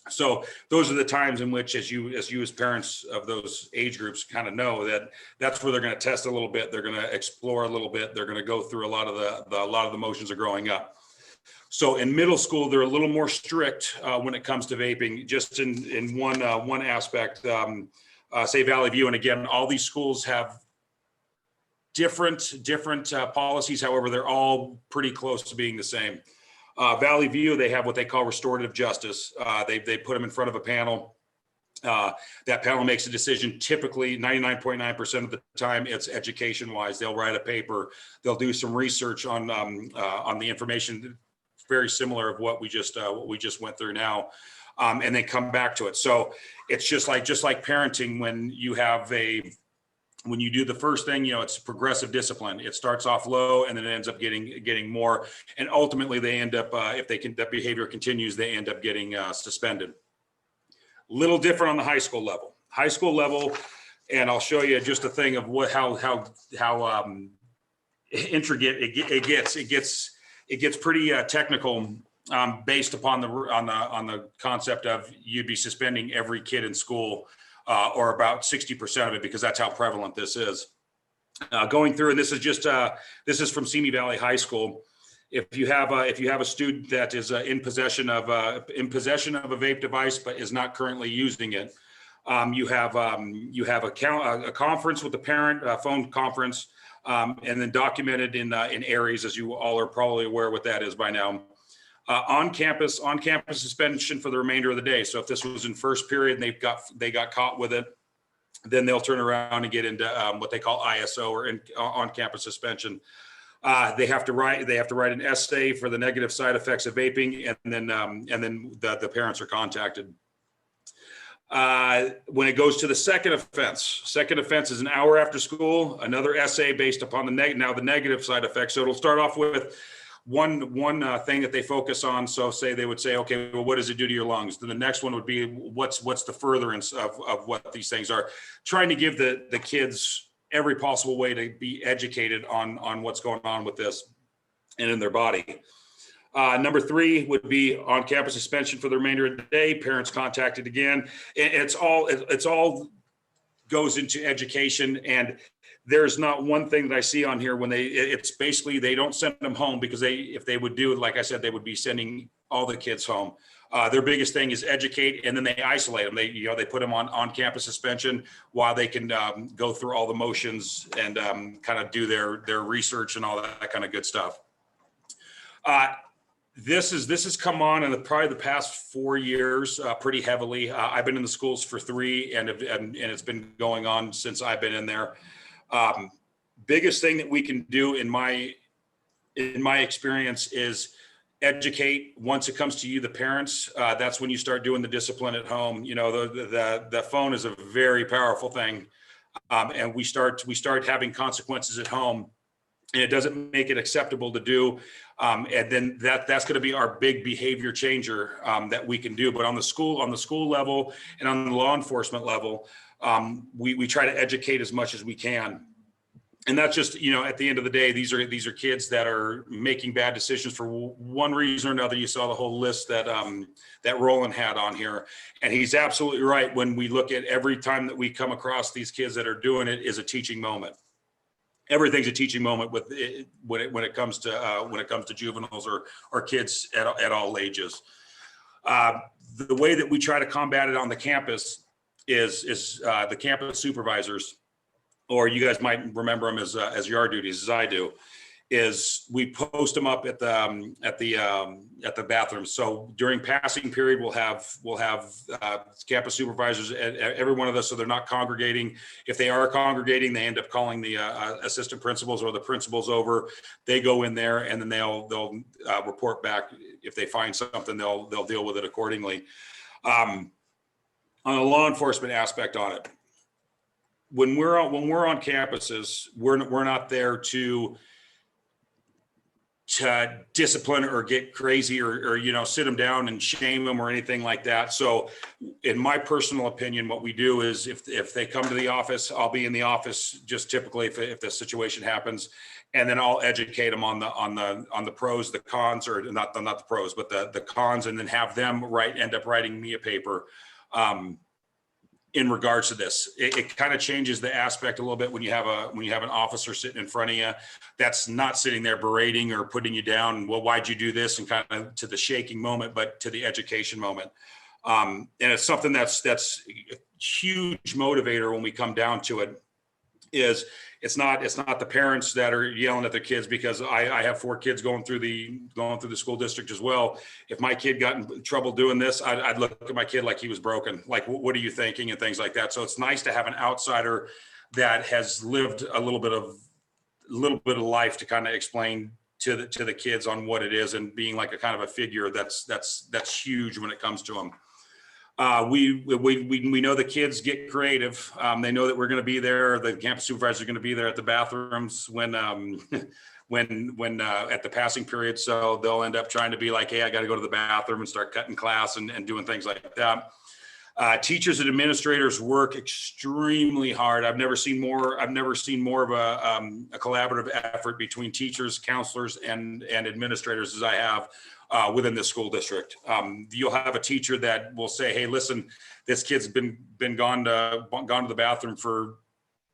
So those are the times in which, as parents of those age groups, kind of know that that's where they're going to test a little bit. They're going to explore a little bit. They're going to go through a lot of the motions of growing up. So in middle school, they're a little more strict when it comes to vaping. Just in one aspect, say Valley View, and again, all these schools have different policies. However, they're all pretty close to being the same. Valley View, they have what they call restorative justice. They put them in front of a panel. That panel makes a decision. Typically, 99.9% of the time, it's education-wise. They'll write a paper. They'll do some research on the information, very similar of what we just went through now, and they come back to it. So it's just like parenting. When you do the first thing, it's progressive discipline. It starts off low and then it ends up getting more. And ultimately they end up, if that behavior continues, they end up getting suspended. Little different on the high school level. High school level, and I'll show you just a thing of how intricate it gets pretty technical, based upon the concept of you'd be suspending every kid in school. Or about 60% of it, because that's how prevalent this is. Going through, and this is from Simi Valley High School. If you have a student that is in possession of a vape device but is not currently using it, you have a conference with the parent, a phone conference, and then documented in areas, as you all are probably aware what that is by now. On campus suspension for the remainder of the day. So if this was in first period and they got caught with it, then they'll turn around and get into what they call ISO, or on campus suspension. They have to write an essay for the negative side effects of vaping, and then the parents are contacted. When it goes to the second offense is an hour after school, another essay based upon the negative side effects. So it'll start off with one thing that they focus on. So they would say, okay, well, what does it do to your lungs? Then the next one would be what's the furtherance of what these things are, trying to give the kids every possible way to be educated on what's going on with this and in their body. Number 3 would be on-campus suspension for the remainder of the day. Parents contacted again. It's all goes into education, and there's not one thing that I see on here when it's basically they don't send them home, because if they would do it, like I said, they would be sending all the kids home. Their biggest thing is educate, and then they isolate them. They put them on-campus suspension while they can go through all the motions and kind of do their research and all that kind of good stuff. This has come on in probably the past 4 years pretty heavily. I've been in the schools for 3, and it's been going on since I've been in there. Biggest thing that we can do in my experience is educate. Once it comes to you, the parents, that's when you start doing the discipline at home. The phone is a very powerful thing, and we start having consequences at home, and it doesn't make it acceptable to do. And then that's going to be our big behavior changer that we can do. But on the school level and on the law enforcement level, we try to educate as much as we can. And that's just, at the end of the day, these are kids that are making bad decisions for one reason or another. You saw the whole list that Roland had on here, and he's absolutely right. When we look at every time that we come across these kids that are doing it is a teaching moment. Everything's a teaching moment when it comes to juveniles or kids at all ages. The way that we try to combat it on the campus is the campus supervisors, or you guys might remember them as yard duties, as I do, is we post them up at the bathrooms. So during passing period, we'll have campus supervisors at every one of those, so they're not congregating. If they are congregating, they end up calling the assistant principals or the principals over. They go in there, and then they'll report back. If they find something, they'll deal with it accordingly. On the law enforcement aspect on it, when we're on campuses, we're not there to discipline or get crazy or sit them down and shame them or anything like that. So in my personal opinion, what we do is if they come to the office, I'll be in the office just typically if the situation happens, and then I'll educate them on the pros, the cons, or not the pros, but the cons, and then have them end up writing me a paper in regards to this. It kind of changes the aspect a little bit when you have an officer sitting in front of you that's not sitting there berating or putting you down. Well, why'd you do this? And kind of to the shaking moment, but to the education moment. And it's something that's a huge motivator when we come down to it. Is it's not the parents that are yelling at their kids, because I have 4 kids going through the school district as well. If my kid got in trouble doing this, I'd look at my kid like he was broken. Like, what are you thinking, and things like that. So it's nice to have an outsider that has lived a little bit of life to kind of explain to the kids on what it is, and being like a kind of a figure that's huge when it comes to them. We know the kids get creative. They know that we're going to be there. The campus supervisors are going to be there at the bathrooms when at the passing period. So they'll end up trying to be like, hey, I got to go to the bathroom, and start cutting class and doing things like that. Teachers and administrators work extremely hard. I've never seen more of a collaborative effort between teachers, counselors, and administrators as I have within this school district. You'll have a teacher that will say, hey, listen, this kid's been gone to the bathroom for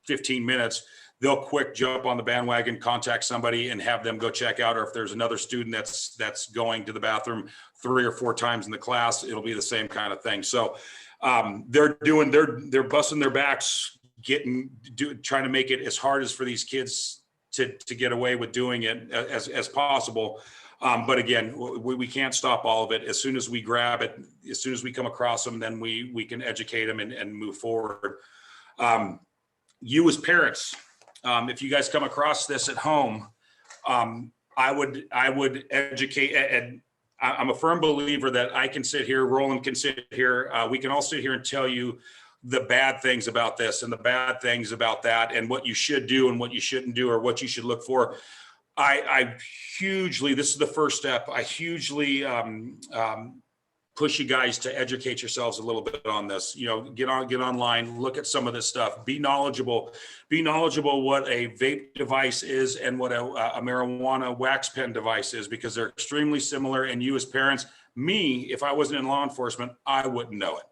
15 minutes. They'll quick jump on the bandwagon, contact somebody, and have them go check out. Or if there's another student that's going to the bathroom 3 or 4 times in the class, it'll be the same kind of thing. So they're busting their backs, trying to make it as hard as for these kids to get away with doing it as possible. But again, we can't stop all of it. As soon as we grab it, as soon as we come across them, then we can educate them and move forward. You as parents, if you guys come across this at home, I would educate, and I'm a firm believer that I can sit here, Roland can sit here, we can all sit here and tell you the bad things about this and the bad things about that and what you should do and what you shouldn't do or what you should look for. I hugely, this is the first step, I hugely push you guys to educate yourselves a little bit on this. You know, get online, look at some of this stuff, be knowledgeable what a vape device is and what a marijuana wax pen device is, because they're extremely similar. And you as parents, me, if I wasn't in law enforcement, I wouldn't know it.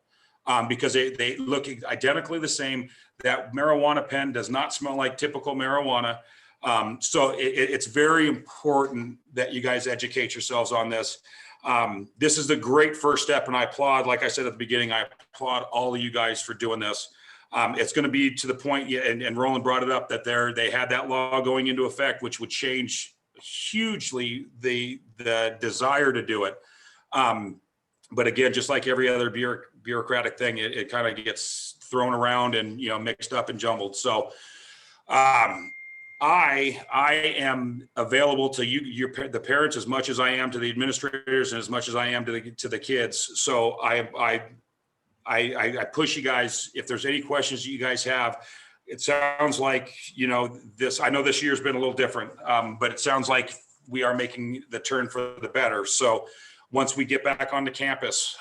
Because they look identically the same. That marijuana pen does not smell like typical marijuana. So it's very important that you guys educate yourselves on this. This is the great first step, and I applaud, like I said at the beginning, I applaud all of you guys for doing this. It's going to be to the point, and Roland brought it up, that they had that law going into effect, which would change hugely the desire to do it. But again, just like every other bureaucratic thing, it kind of gets thrown around and, you know, mixed up and jumbled. So I am available to you, the parents, as much as I am to the administrators and as much as I am to the kids. So I push you guys. If there's any questions that you guys have, it sounds like, you know, I know this year's been a little different, but it sounds like we are making the turn for the better. So once we get back onto campus,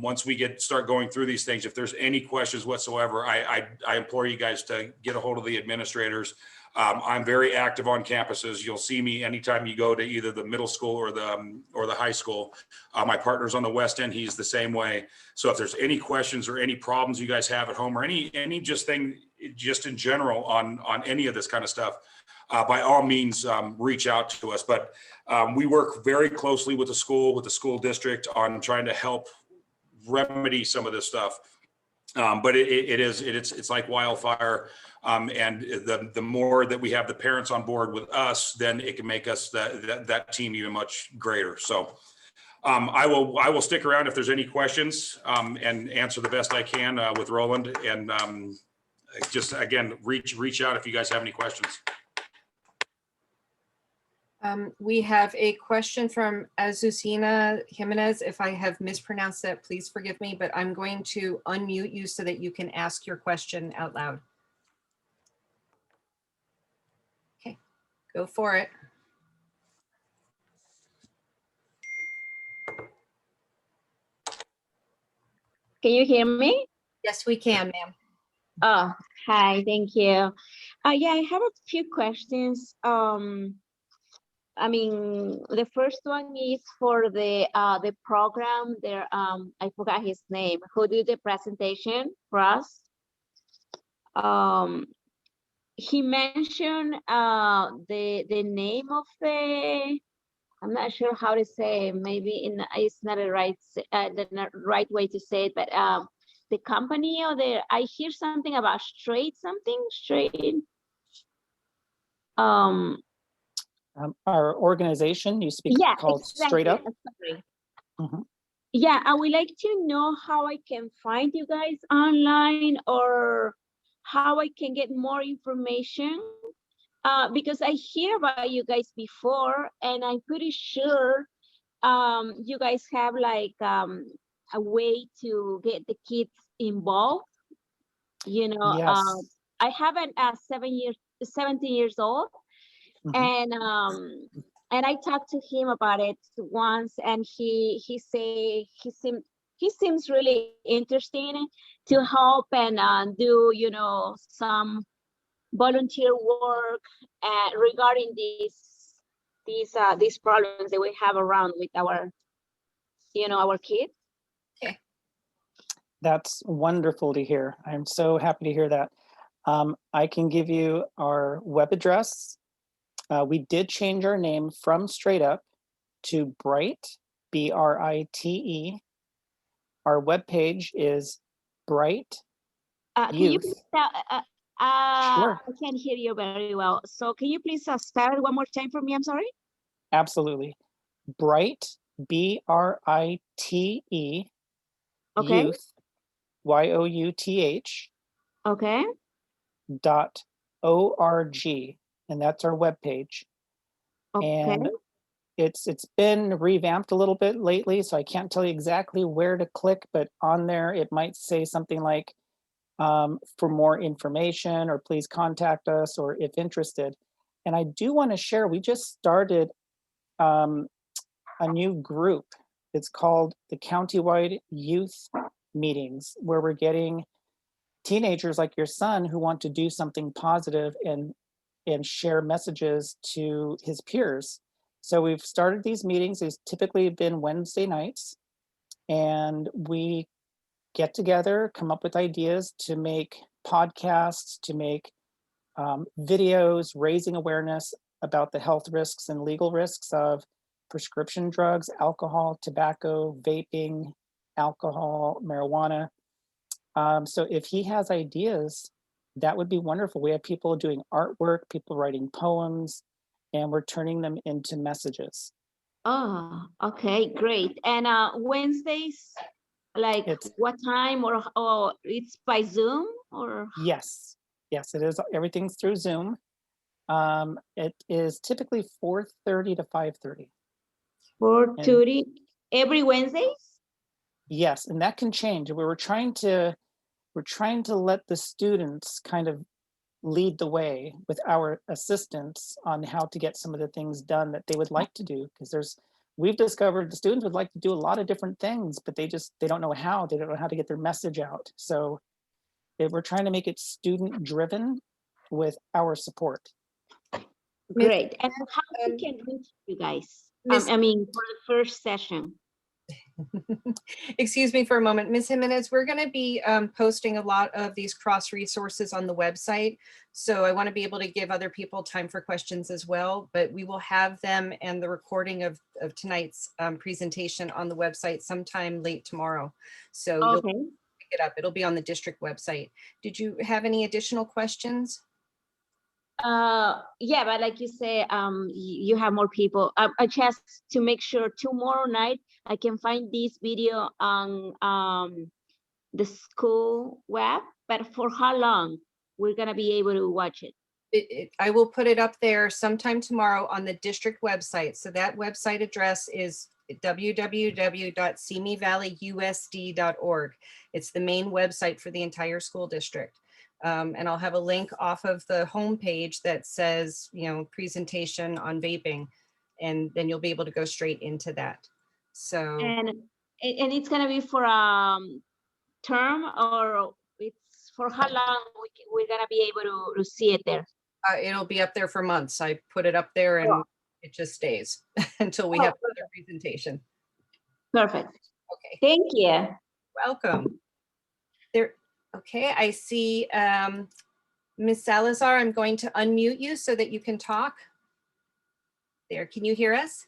once we start going through these things, if there's any questions whatsoever, I implore you guys to get a hold of the administrators. I'm very active on campuses. You'll see me anytime you go to either the middle school or the high school. My partner's on the west end. He's the same way. So if there's any questions or any problems you guys have at home, or any just thing, just in general on any of this kind of stuff, by all means, reach out to us. But we work very closely with the school district on trying to help remedy some of this stuff. But it's like wildfire. And the more that we have the parents on board with us, then it can make us that team even much greater. So I will stick around if there's any questions, and answer the best I can with Roland. And just again, reach out if you guys have any questions. We have a question from Azucena Jimenez. If I have mispronounced that, please forgive me, but I'm going to unmute you so that you can ask your question out loud. Okay, go for it. Can you hear me? Yes, we can, ma'am. Oh, hi, thank you. Yeah, I have a few questions. I mean, the first one is for the program there. I forgot his name, who did the presentation for us. He mentioned the name of the, I'm not sure how to say, maybe it's not the right way to say it, but the company, or I hear something about straight. Our organization, you speak, yeah, called exactly. Straight Up. Sorry. Mm-hmm. Yeah, I would like to know how I can find you guys online, or how I can get more information, because I hear about you guys before, and I'm pretty sure you guys have like a way to get the kids involved. You know, Yes. I have an 17 years old, Mm-hmm. and I talked to him about it once, and he seems really interested to help and do, you know, some volunteer work regarding these problems that we have around with our, you know, our kids. Okay. That's wonderful to hear. I'm so happy to hear that. I can give you our web address. We did change our name from Straight Up to Bright, BRITE. Our webpage is Bright Can you Youth. please tell, Sure. I can't hear you very well. So can you please spell it one more time for me? I'm sorry. Absolutely. Bright, BRITE, Okay. Youth, YOUTH, Okay. .org. And that's our webpage. Okay. And it's been revamped a little bit lately, so I can't tell you exactly where to click, but on there it might say something like, for more information, or please contact us, or if interested. And I do want to share, we just started a new group. It's called the Countywide Youth Meetings, where we're getting teenagers like your son who want to do something positive and share messages to his peers. So we've started these meetings. It's typically been Wednesday nights, and we get together, come up with ideas to make podcasts, to make videos, raising awareness about the health risks and legal risks of prescription drugs, alcohol, tobacco, vaping, alcohol, marijuana. So if he has ideas, that would be wonderful. We have people doing artwork, people writing poems, and we're turning them into messages. Oh, okay, great. And Wednesdays, like It's what time, or it's by Zoom or? yes, it is. Everything's through Zoom. It is typically 4:30 to 5:30. 4:30 every Wednesdays? Yes, and that can change. We're trying to let the students kind of lead the way with our assistance on how to get some of the things done that they would like to do, because we've discovered the students would like to do a lot of different things, but they don't know how. They don't know how to get their message out. So we're trying to make it student driven with our support. Great. And how we can reach you guys? I mean, for the first session. Excuse me for a moment, Ms. Jimenez, we're going to be posting a lot of these cross resources on the website. So I want to be able to give other people time for questions as well, but we will have them and the recording of tonight's presentation on the website sometime late tomorrow. So you'll pick it up. It'll be on the district website. Did you have any additional questions? Yeah, but like you say, you have more people. I just to make sure tomorrow night I can find this video on the school web, but for how long we're gonna be able to watch it? I will put it up there sometime tomorrow on the district website. So that website address is www.simivalleyusd.org. It's the main website for the entire school district. And I'll have a link off of the homepage that says, presentation on vaping, and then you'll be able to go straight into that. So and it's gonna be for term, or it's for how long we're gonna be able to see it there? It'll be up there for months. I put it up there and it just stays until we have another presentation. Perfect. Okay. Thank you. Welcome. Okay, I see Ms. Salazar. I'm going to unmute you so that you can talk. There, can you hear us?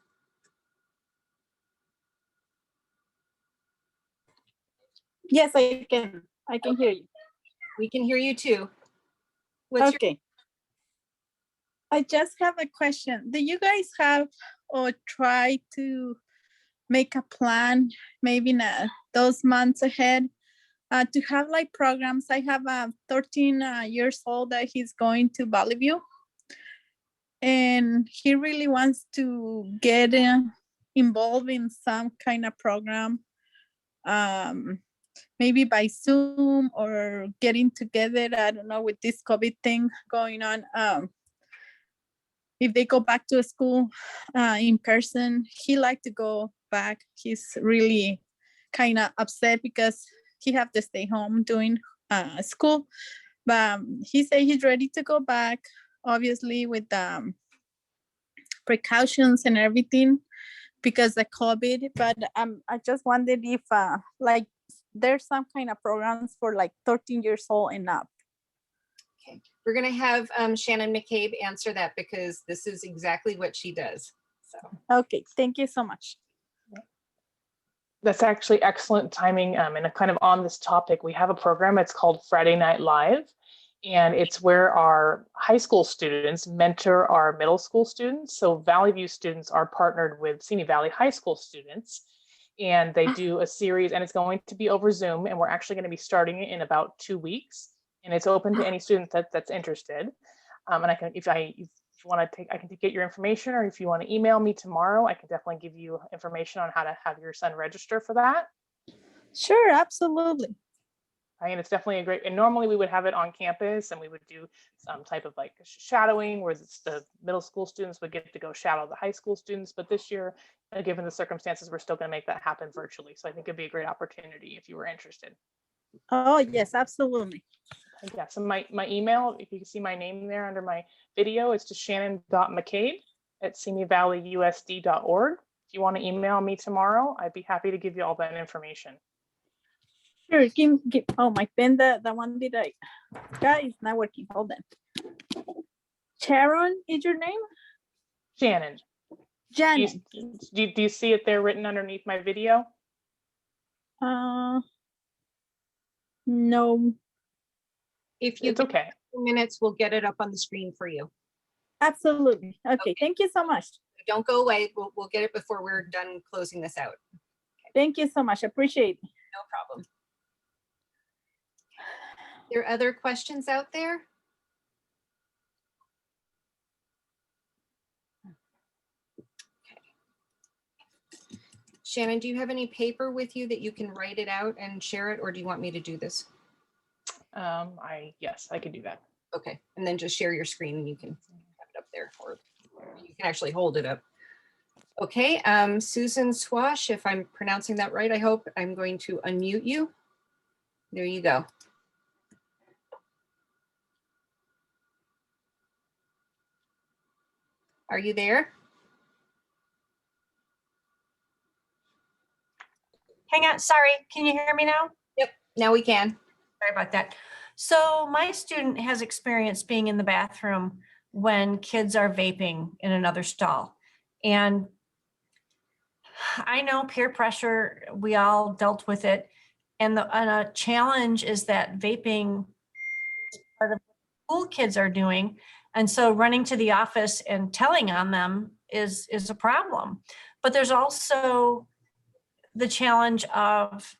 Yes, I can. I can hear you. We can hear you too. Okay. I just have a question. Do you guys have or try to make a plan, maybe in those months ahead, to have like programs? I have a 13 years old that he's going to Valley View, and he really wants to get involved in some kind of program, maybe by Zoom or getting together. I don't know, with this COVID thing going on. If they go back to school in person, he like to go back. He's really kind of upset because he have to stay home doing school. But he said he's ready to go back, obviously with precautions and everything because of COVID. But I just wondered if like there's some kind of programs for like 13 years old and up. Okay, we're going to have Shannon McCabe answer that because this is exactly what she does. So okay, thank you so much. That's actually excellent timing. And kind of on this topic, we have a program. It's called Friday Night Live, and it's where our high school students mentor our middle school students. So Valley View students are partnered with Simi Valley High School students, and they do a series, and it's going to be over Zoom, and we're actually going to be starting it in about 2 weeks, and it's open to any student that's interested. And I can, if you want to take, I can get your information, or if you want to email me tomorrow, I can definitely give you information on how to have your son register for that. Sure, absolutely. And it's definitely a great, and normally we would have it on campus and we would do some type of like shadowing where it's the middle school students would get to go shadow the high school students. But this year, given the circumstances, we're still going to make that happen virtually. So I think it'd be a great opportunity if you were interested. Oh, yes, absolutely. Yeah, so my email, if you can see my name there under my video, it's just shannon.mccabe@simivalleyusd.org. If you want to email me tomorrow, I'd be happy to give you all that information. Sure, oh, my pen, the one that I got is not working. Hold on. Sharon is your name? Shannon. Janet. Do you see it there written underneath my video? No. If you It's okay. 2 minutes, we'll get it up on the screen for you. Absolutely. Okay, thank you so much. Don't go away. We'll get it before we're done closing this out. Thank you so much. Appreciate it. No problem. There are other questions out there? Okay. Shannon, do you have any paper with you that you can write it out and share it, or do you want me to do this? Yes, I can do that. Okay, and then just share your screen and you can have it up there, or you can actually hold it up. Okay, Susan Swash, if I'm pronouncing that right, I hope. I'm going to unmute you. There you go. Are you there? Hang on, sorry, can you hear me now? Yep, now we can. Sorry about that. So my student has experience being in the bathroom when kids are vaping in another stall. And I know peer pressure, we all dealt with it. And a challenge is that vaping is part of what school kids are doing. And so running to the office and telling on them is a problem. But there's also the challenge of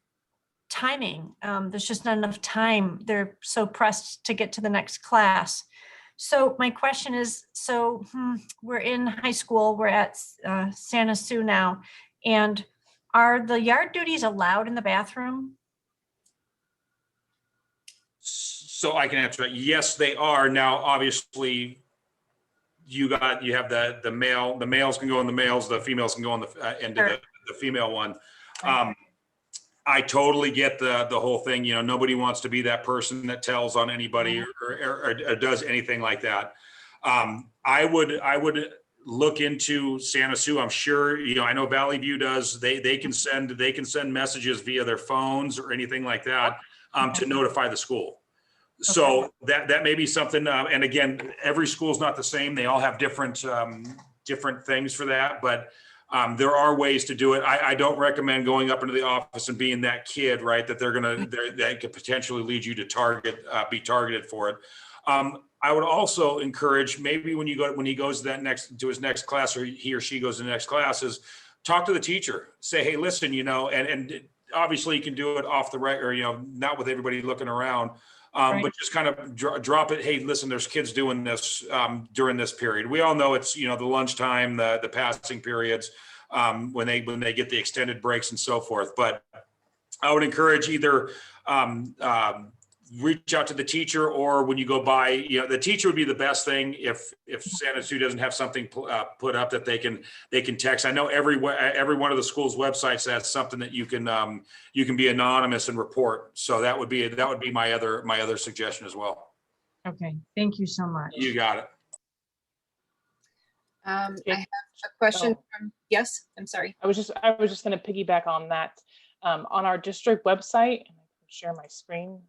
timing. There's just not enough time. They're so pressed to get to the next class. So my question is, we're in high school, we're at Santa Sue now, and are the yard duties allowed in the bathroom? So I can answer that. Yes, they are. Now, obviously, you have the males can go in the males, the females can go on the into Sure. the female one. I totally get the whole thing. You know, nobody wants to be that person that tells on anybody or does anything like that. I would look into Santa Sue. I'm sure, you know, I know Valley View does. They can send messages via their phones or anything like that to notify the school. So that may be something. And again, every school is not the same. They all have different things for that, but there are ways to do it. I don't recommend going up into the office and being that kid, right? That that could potentially lead you to be targeted for it. I would also encourage, maybe when he goes to his next class, or he or she goes to the next class, is talk to the teacher. Say, hey, listen, you know, and obviously you can do it off the record, or, you know, not with everybody looking around. But just kind of drop it. Hey, listen, there's kids doing this during this period. We all know it's, you know, the lunchtime, the passing periods, when they get the extended breaks and so forth. But I would encourage either reach out to the teacher, or when you go by, you know, the teacher would be the best thing if Santa Sue doesn't have something put up that they can text. I know every one of the school's websites has something that you can be anonymous and report. So that would be my other suggestion as well. Okay, thank you so much. You got it. I have a question from, yes, I'm sorry. I was just going to piggyback on that. On our district website, and I can share my screen.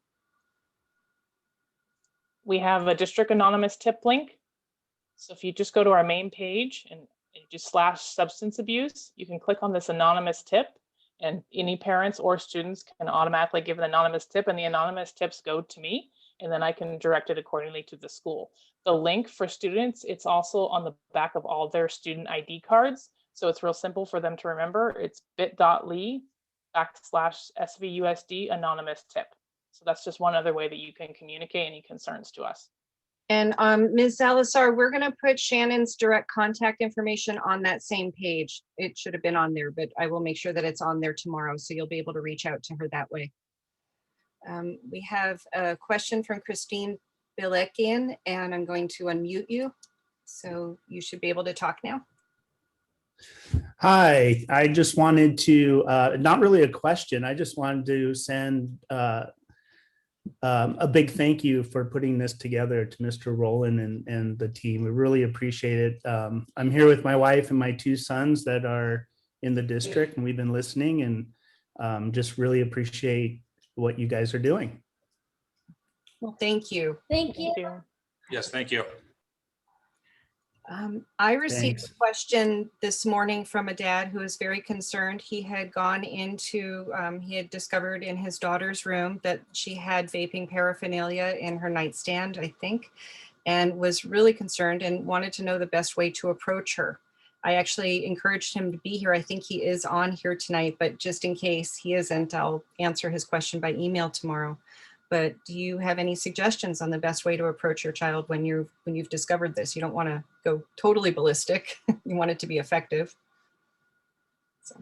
We have a district anonymous tip link. So if you just go to our main page and you just /substance abuse, you can click on this anonymous tip, and any parents or students can automatically give an anonymous tip, and the anonymous tips go to me, and then I can direct it accordingly to the school. The link for students, it's also on the back of all their student ID cards. So it's real simple for them to remember. It's bit.ly/SVUSD anonymous tip. So that's just one other way that you can communicate any concerns to us. And Ms. Salazar, we're going to put Shannon's direct contact information on that same page. It should have been on there, but I will make sure that it's on there tomorrow, so you'll be able to reach out to her that way. We have a question from Christine Bilekian, and I'm going to unmute you. So you should be able to talk now. Hi, I just wanted to, not really a question, I just wanted to send a big thank you for putting this together to Mr. Rowland and the team. We really appreciate it. I'm here with my wife and my 2 sons that are in the district, and we've been listening, and just really appreciate what you guys are doing. Well, thank you. Thank you. Yes, thank you. I received Thanks. a question this morning from a dad who was very concerned. He had gone into, he had discovered in his daughter's room that she had vaping paraphernalia in her nightstand, I think, and was really concerned and wanted to know the best way to approach her. I actually encouraged him to be here. I think he is on here tonight, but just in case he isn't, I'll answer his question by email tomorrow. But do you have any suggestions on the best way to approach your child when you've discovered this? You don't want to go totally ballistic. You want it to be effective. So.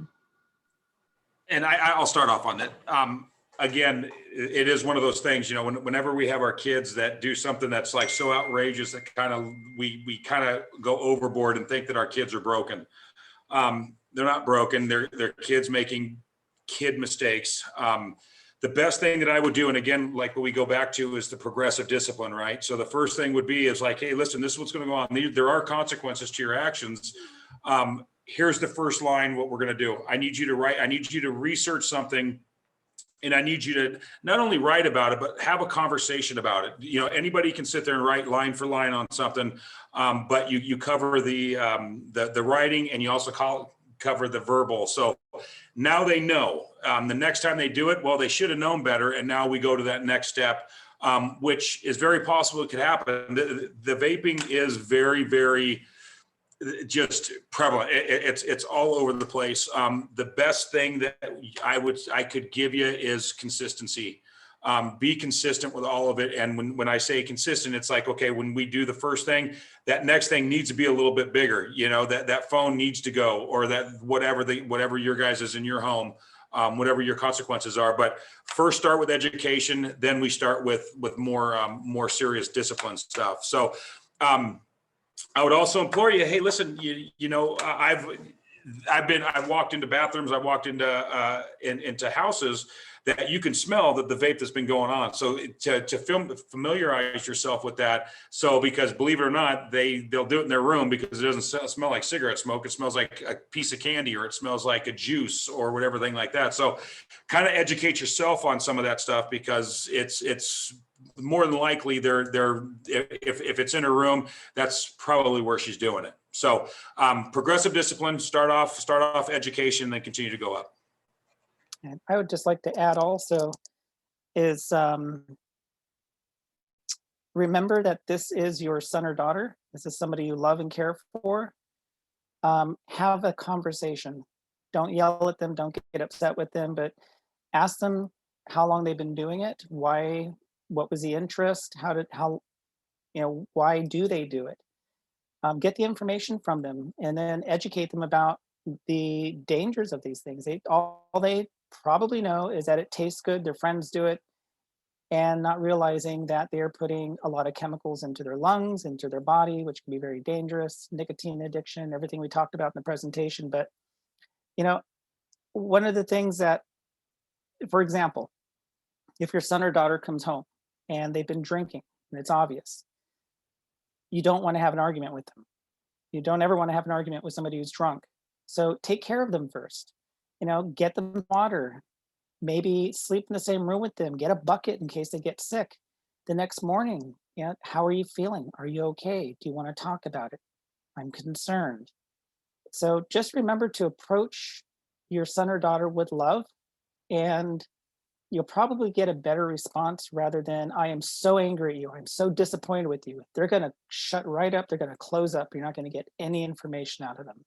And I'll start off on that. Again, it is one of those things, you know, whenever we have our kids that do something that's like so outrageous that we kind of go overboard and think that our kids are broken. They're not broken. They're kids making kid mistakes. The best thing that I would do, and again, like what we go back to, is the progressive discipline, right? So the first thing would be is like, hey, listen, this is what's going to go on. There are consequences to your actions. Here's the first line, what we're going to do. I need you to research something, and I need you to not only write about it, but have a conversation about it. You know, anybody can sit there and write line for line on something, but you cover the writing, and you also cover the verbal. So now they know. The next time they do it, well, they should have known better. And now we go to that next step, which is very possible it could happen. The vaping is very, very just prevalent. It's all over the place. The best thing that I could give you is consistency. Be consistent with all of it. And when I say consistent, it's like, okay, when we do the first thing, that next thing needs to be a little bit bigger. You know, that phone needs to go, or that whatever your guys is in your home, whatever your consequences are. But first start with education, then we start with more serious discipline stuff. So I would also implore you, hey, listen, you know, I've walked into bathrooms, I've walked into houses that you can smell that the vape that's been going on. So to familiarize yourself with that. So, because believe it or not, they'll do it in their room because it doesn't smell like cigarette smoke. It smells like a piece of candy, or it smells like a juice or whatever thing like that. So kind of educate yourself on some of that stuff, because it's more than likely if it's in her room, that's probably where she's doing it. So progressive discipline, start off education, then continue to go up. And I would just like to add also is remember that this is your son or daughter. This is somebody you love and care for. Have a conversation. Don't yell at them. Don't get upset with them, but ask them how long they've been doing it. Why? What was the interest? Why do they do it? Get the information from them, and then educate them about the dangers of these things. All they probably know is that it tastes good, their friends do it, and not realizing that they're putting a lot of chemicals into their lungs, into their body, which can be very dangerous, nicotine addiction, everything we talked about in the presentation. But, you know, one of the things that, for example, if your son or daughter comes home and they've been drinking, and it's obvious, you don't want to have an argument with them. You don't ever want to have an argument with somebody who's drunk. So take care of them first. You know, get them water, maybe sleep in the same room with them, get a bucket in case they get sick. The next morning, how are you feeling? Are you okay? Do you want to talk about it? I'm concerned. So just remember to approach your son or daughter with love, and you'll probably get a better response rather than, I am so angry at you, I'm so disappointed with you. They're going to shut right up, they're going to close up, you're not going to get any information out of them.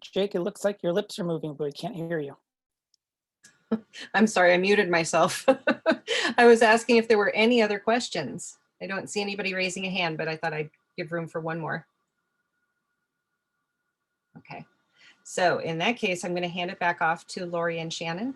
Jake, it looks like your lips are moving, but we can't hear you. I'm sorry, I muted myself. I was asking if there were any other questions. I don't see anybody raising a hand, but I thought I'd give room for one more. Okay, so in that case, I'm going to hand it back off to Lori and Shannon.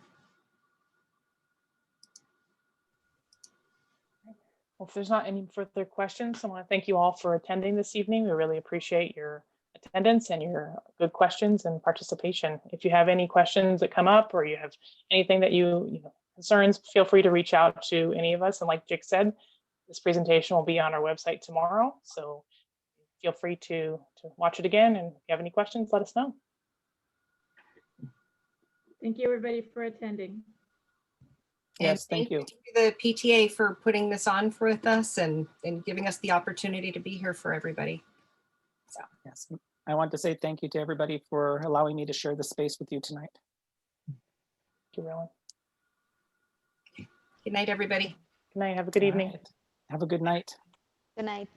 Well, if there's not any further questions, I want to thank you all for attending this evening. We really appreciate your attendance and your good questions and participation. If you have any questions that come up or you have anything that concerns, feel free to reach out to any of us. And like Jake said, this presentation will be on our website tomorrow. So feel free to watch it again. And if you have any questions, let us know. Thank you, everybody, for attending. Yes, And thank you. to the PTA for putting this on with us and giving us the opportunity to be here for everybody. So. Yes, I want to say thank you to everybody for allowing me to share the space with you tonight. Thank you, Rowan. Good night, everybody. Good night. Have a good evening. Have a good night. Good night.